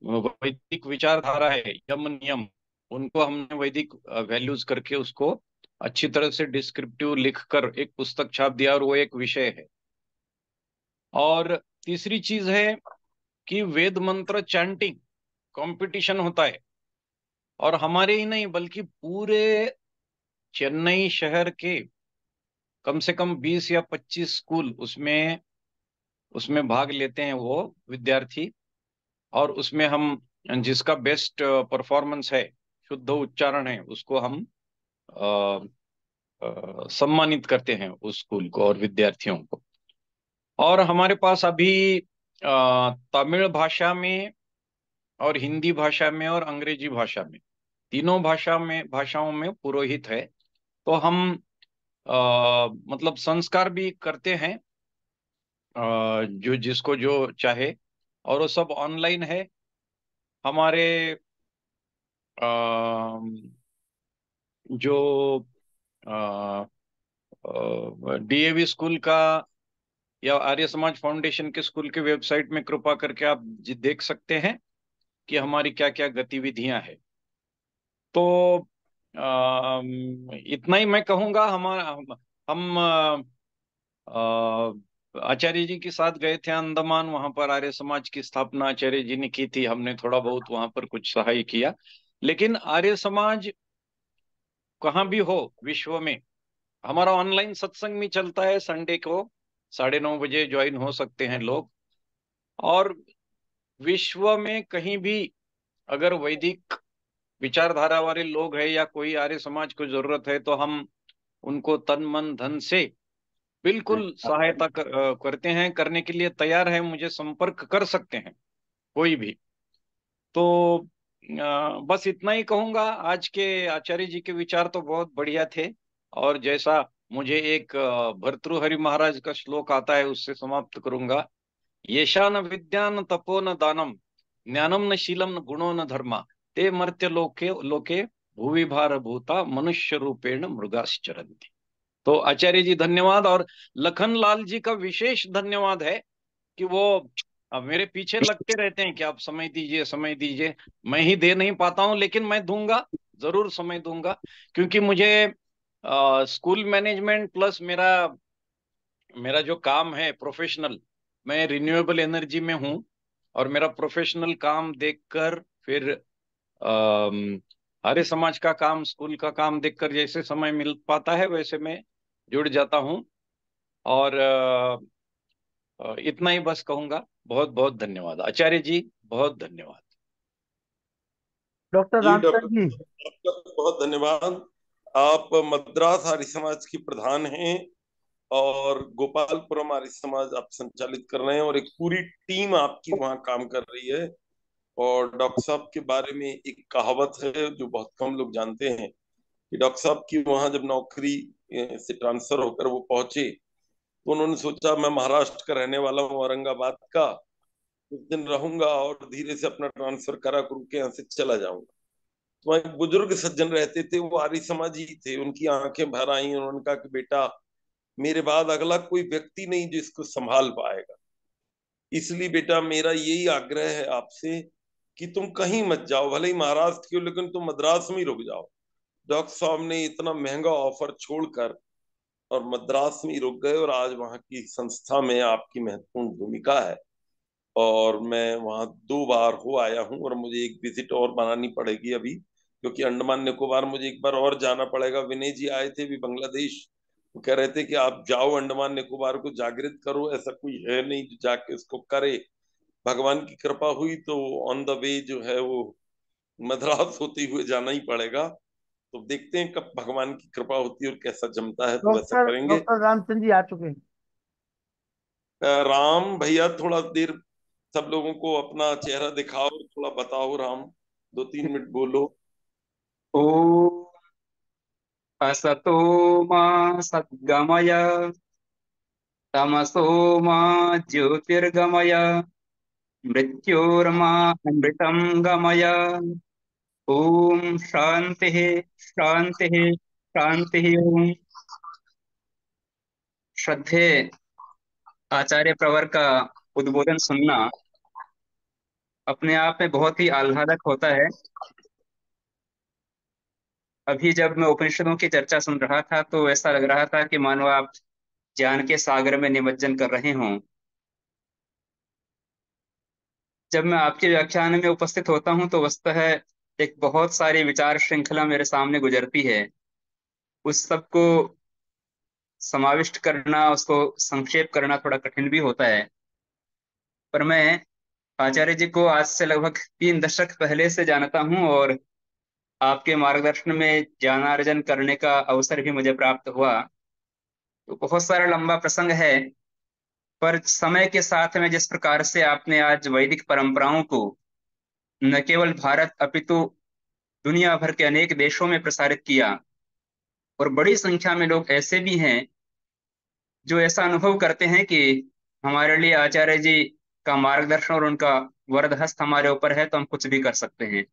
वैदिक विचारधारा है, यम नियम, उनको हमने वैदिक वैल्यूज करके उसको अच्छी तरह से डिस्क्रिप्टिव लिखकर एक पुस्तक छाप दिया, और वो एक विषय है। और तीसरी चीज है कि वेद मंत्र चैंटिंग कंपटीशन होता है। और हमारे ही नहीं बल्कि पूरे चेन्नई शहर के कम से कम 20 या 25 स्कूल उसमें उसमें भाग लेते हैं वो विद्यार्थी। और उसमें हम जिसका बेस्ट परफॉर्मेंस है, शुद्ध उच्चारण है, उसको हम सम्मानित करते हैं उस स्कूल को और विद्यार्थियों को। और हमारे पास अभी तमिल भाषा में और हिंदी भाषा में और अंग्रेजी भाषा में, तीनों भाषाओं में पुरोहित है। तो हम मतलब संस्कार भी करते हैं, जो जिसको जो चाहे। और वो सब ऑनलाइन है। हमारे अ, जो डीएवी स्कूल का या आर्य समाज फाउंडेशन के स्कूल के वेबसाइट में कृपा करके आप देख सकते हैं कि हमारी क्या क्या गतिविधियां हैं। तो इतना ही मैं कहूंगा। हम आचार्य जी के साथ गए थे अंडमान, वहां पर आर्य समाज की स्थापना आचार्य जी ने की थी। हमने थोड़ा बहुत वहां पर कुछ सहाय किया। लेकिन आर्य समाज कहाँ भी हो विश्व में, हमारा ऑनलाइन सत्संग भी चलता है संडे को 9:30 बजे ज्वाइन हो सकते हैं लोग। और विश्व में कहीं भी अगर वैदिक विचारधारा वाले लोग हैं या कोई आर्य समाज को जरूरत है तो हम उनको तन मन धन से बिल्कुल सहायता करते हैं, करने के लिए तैयार है। मुझे संपर्क कर सकते हैं कोई भी। तो बस इतना ही कहूंगा। आज के आचार्य जी के विचार तो बहुत बढ़िया थे। और जैसा मुझे एक भर्तृहरि महाराज का श्लोक आता है उससे समाप्त करूंगा। येषा न विद्या न तपो न दानम, ज्ञानम न शीलम न गुणो न धर्मा, ते मर्त्य लोके लोके भुवि भार भूता मनुष्य रूपेण मृगाश्चरन्ति। तो आचार्य जी धन्यवाद। और लखन लाल जी का विशेष धन्यवाद है कि वो अब मेरे पीछे लगते रहते हैं कि आप समय दीजिए समय दीजिए। मैं ही दे नहीं पाता हूं, लेकिन मैं दूंगा, जरूर समय दूंगा। क्योंकि मुझे स्कूल मैनेजमेंट प्लस मेरा मेरा जो काम है प्रोफेशनल, मैं रिन्यूएबल एनर्जी में हूँ। और मेरा प्रोफेशनल काम देखकर फिर अम, आर्य समाज का काम, स्कूल का काम देखकर जैसे समय मिल पाता है वैसे मैं जुड़ जाता हूँ। और इतना ही बस कहूंगा। बहुत बहुत धन्यवाद आचार्य जी, बहुत धन्यवाद। डॉक्टर जी रामचंद्र डॉक्टर, जी। आपका बहुत धन्यवाद। आप मद्रास आर्य समाज के प्रधान हैं और गोपालपुरम आर्य समाज आप संचालित कर रहे हैं, और एक पूरी टीम आपकी वहाँ काम कर रही है। और डॉक्टर साहब के बारे में एक कहावत है जो बहुत कम लोग जानते हैं कि डॉक्टर साहब की वहाँ जब नौकरी से ट्रांसफर होकर वो पहुंचे तो उन्होंने सोचा मैं महाराष्ट्र का रहने वाला हूँ, औरंगाबाद का, कुछ दिन रहूंगा और धीरे से अपना ट्रांसफर करा करू के यहाँ से चला जाऊंगा। तो वहाँ एक बुजुर्ग सज्जन रहते थे, वो आर्य समाजी थे। उनकी आंखें भर आई। उन्होंने कहा कि बेटा, मेरे बाद अगला कोई व्यक्ति नहीं जो इसको संभाल पाएगा, इसलिए बेटा मेरा यही आग्रह है आपसे कि तुम कहीं मत जाओ, भले ही महाराष्ट्र के हो, लेकिन तुम मद्रास में ही रुक जाओ। डॉक्टर साहब ने इतना महंगा ऑफर छोड़कर और मद्रास में ही रुक गए, और आज वहाँ की संस्था में आपकी महत्वपूर्ण भूमिका है। और मैं वहाँ 2 बार हो आया हूँ, और मुझे एक विजिट और बनानी पड़ेगी अभी, क्योंकि अंडमान निकोबार मुझे एक बार और जाना पड़ेगा। विनय जी आए थे भी बांग्लादेश, वो कह रहे थे कि आप जाओ अंडमान निकोबार को जागृत करो, ऐसा कोई है नहीं जो जाके इसको करे। भगवान की कृपा हुई तो ऑन द वे जो है वो मद्रास होते हुए जाना ही पड़ेगा। तो देखते हैं कब भगवान की कृपा होती है और कैसा जमता है, तो वैसा डॉक्टर करेंगे। डॉक्टर रामचंद्र जी आ चुके हैं। राम भैया थोड़ा देर सब लोगों को अपना चेहरा दिखाओ, थोड़ा बताओ राम, 2-3 मिनट बोलो। ॐ असतो मा सद्गमय तमसो मा ज्योतिर्गमय मृत्योर्मा अमृतं गमय। ॐ शान्तिः शान्तिः शान्तिः। ओम श्रद्धेय आचार्य प्रवर का उद्बोधन सुनना अपने आप में बहुत ही आह्लादक होता है। अभी जब मैं उपनिषदों की चर्चा सुन रहा था तो ऐसा लग रहा था कि मानो आप ज्ञान के सागर में निमज्जन कर रहे हों। जब मैं आपके व्याख्यान में उपस्थित होता हूं तो वस्तुतः एक बहुत सारी विचार श्रृंखला मेरे सामने गुजरती है। उस सब को समाविष्ट करना, उसको संक्षेप करना थोड़ा कठिन भी होता है। पर मैं आचार्य जी को आज से लगभग 3 दशक पहले से जानता हूं और आपके मार्गदर्शन में ज्ञानार्जन करने का अवसर भी मुझे प्राप्त हुआ। तो बहुत सारा लंबा प्रसंग है, पर समय के साथ में जिस प्रकार से आपने आज वैदिक परंपराओं को न केवल भारत अपितु दुनिया भर के अनेक देशों में प्रसारित किया, और बड़ी संख्या में लोग ऐसे भी हैं जो ऐसा अनुभव करते हैं कि हमारे लिए आचार्य जी का मार्गदर्शन और उनका वरद हस्त हमारे ऊपर है तो हम कुछ भी कर सकते हैं।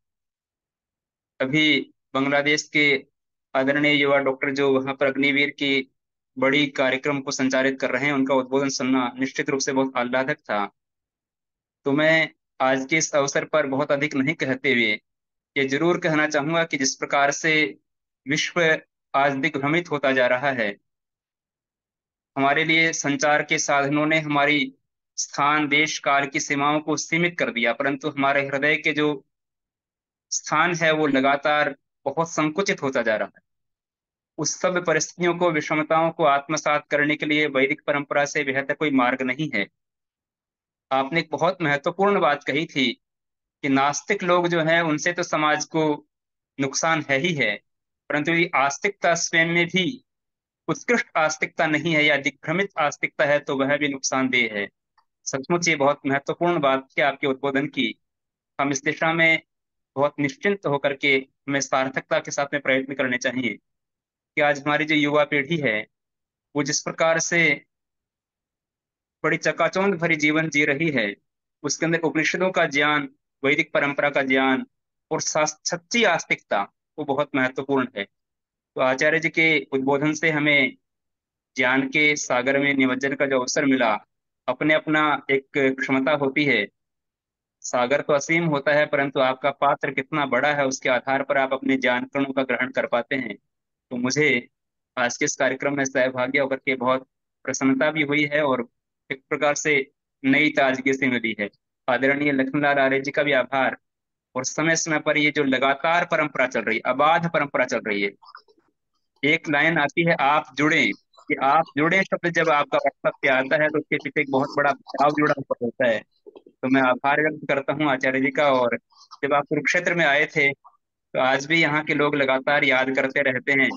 अभी बांग्लादेश के आदरणीय युवा डॉक्टर जो वहां पर अग्निवीर की बड़ी कार्यक्रम को संचालित कर रहे हैं, उनका उद्बोधन सुनना निश्चित रूप से बहुत आह्लादक था। तो मैं आज के इस अवसर पर बहुत अधिक नहीं कहते हुए ये जरूर कहना चाहूंगा कि जिस प्रकार से विश्व आज दिग्भ्रमित होता जा रहा है, हमारे लिए संचार के साधनों ने हमारी स्थान देश काल की सीमाओं को सीमित कर दिया, परंतु हमारे हृदय के जो स्थान है वो लगातार बहुत संकुचित होता जा रहा है। उस सब परिस्थितियों को, विषमताओं को आत्मसात करने के लिए वैदिक परंपरा से बेहतर कोई मार्ग नहीं है। आपने एक बहुत महत्वपूर्ण बात कही थी कि नास्तिक लोग जो हैं उनसे तो समाज को नुकसान है ही है, परंतु ये आस्तिकता स्वयं में भी उत्कृष्ट आस्तिकता नहीं है या दिग्भ्रमित आस्तिकता है तो वह भी नुकसानदेह है। सचमुच ये बहुत महत्वपूर्ण बात है आपके उद्बोधन की। हम इस दिशा में बहुत निश्चिंत होकर के हमें सार्थकता के साथ में प्रयत्न करने चाहिए कि आज हमारी जो युवा पीढ़ी है वो जिस प्रकार से बड़ी चकाचौंध भरी जीवन जी रही है, उसके अंदर उपनिषदों का ज्ञान, वैदिक परंपरा का ज्ञान और सच्ची आस्तिकता वो बहुत महत्वपूर्ण है। तो आचार्य जी के उद्बोधन से हमें ज्ञान के सागर में निमज्जन का जो अवसर मिला, अपने अपना एक क्षमता होती है। सागर तो असीम होता है, परंतु आपका पात्र कितना बड़ा है उसके आधार पर आप अपने ज्ञान कणों का ग्रहण कर पाते हैं। तो मुझे आज के इस कार्यक्रम में सहभागी होकर के बहुत प्रसन्नता भी हुई है और एक प्रकार से नई ताजगी से मिली है। आदरणीय लक्ष्मणलाल आर्य जी का भी आभार। और समय समय पर ये जो लगातार परंपरा चल रही है, अबाध परंपरा चल रही है। एक लाइन आती है, आप जुड़े, कि आप जुड़े शब्द जब आपका वक्तव्य पे आता है तो उसके पीछे एक बहुत बड़ा भाव जुड़ा हुआ होता है। तो मैं आभार व्यक्त करता हूँ आचार्य जी का। और जब आप कुरुक्षेत्र में आए थे तो आज भी यहाँ के लोग लगातार याद करते रहते हैं।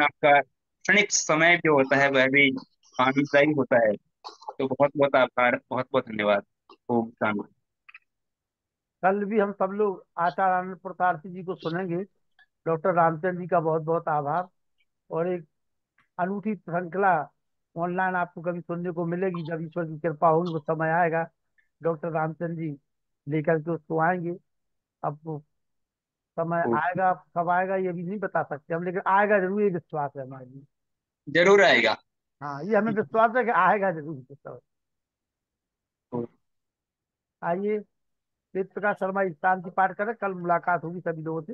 आपका क्षणिक समय जो होता है वह भी आनंददायी होता है। तो बहुत बहुत आभार, बहुत बहुत धन्यवाद। ओम शांति। कल भी हम सब लोग आचार्य आनंद प्रसाद जी को सुनेंगे। डॉक्टर रामचंद्र जी का बहुत बहुत आभार। और एक अनूठी श्रृंखला ऑनलाइन आपको कभी सुनने को मिलेगी, जब ईश्वर की कृपा होगी, वो समय आएगा, डॉक्टर रामचंद्र जी लेकर के उसको आएंगे। अब वो समय ओम। आएगा, कब आएगा ये भी नहीं बता सकते हम, लेकिन आएगा जरूर, ये विश्वास है हमारे लिए। जरूर आएगा। हाँ, ये हमें विश्वास है कि आएगा जरूर ये समय। ओम। आइए, वेद प्रकाश शर्मा इस शांति पाठ करें, कल मुलाकात होगी सभी लोगों से।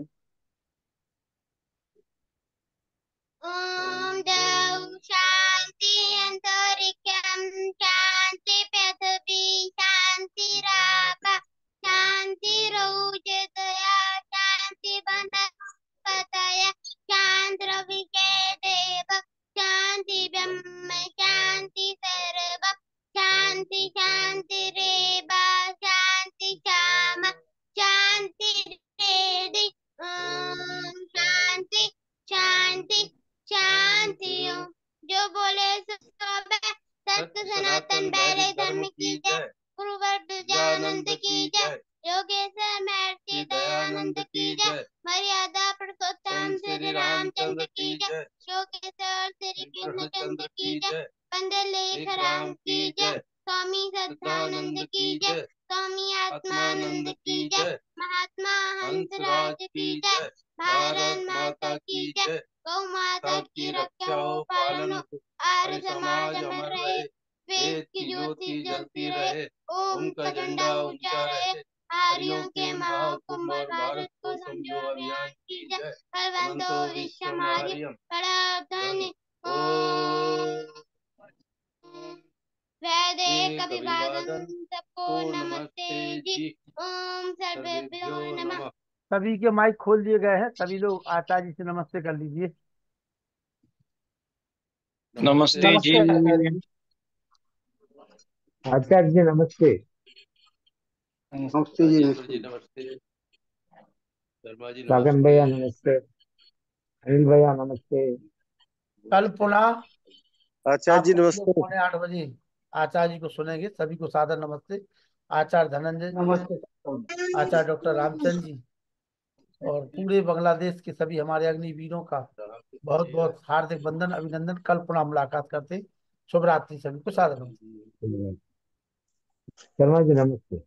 ॐ द्यौ शान्ति अन्तरिक्षं शान्ति पृथिवी शान्तिराप शान्तिरौषधया शान्ति जो बोले सो सब है, सत्य सनातन वैदिक धर्म की जय। गुरुवर विजयानंद की जय। योगेश्वर महर्षि दयानंद की जय। मर्यादा पुरुषोत्तम श्री रामचंद्र की जय। योगेश्वर श्री कृष्णचंद्र की जय। पंडित राम की जय। स्वामी सदानंद की जय। स्वामी आत्मानंद की जय। महात्मा हंसराज की जय। भारत माता की जय। गौ माता की रक्षा हो पालन हो, आर्य समाज अमर रहे, वेद की ज्योति जलती रहे, ओम का झंडा ऊंचा रहे, आर्यों के महाकुंभ और भारत को समझो अभियान की जय। भगवंतो विश्वमार्य पराधन वैदिक अभिवादन सबको नमस्ते जी। ओम सर्वेभ्यो नमः। सभी के माइक खोल दिए गए हैं, सभी लोग आचार्य जी से नमस्ते कर लीजिए। नमस्ते जी। आचार्य जी। आचार्य जी नमस्ते। नमस्ते जी। नमस्ते शर्मा जी। सागन भैया नमस्ते। अनिल भैया नमस्ते। कल पुनः आचार्य जी नमस्ते। 8:30 आचार्य जी को सुनेंगे। सभी को सादर नमस्ते। आचार्य धनंजय जी, नमस्ते। आचार्य डॉक्टर रामचंद्र जी और पूरे बांग्लादेश के सभी हमारे अग्निवीरों का बहुत बहुत हार्दिक वंदन अभिनंदन। कल पुनः मुलाकात करते। शुभ रात्रि, सभी को सादर नमस्ते। शर्मा जी नमस्ते।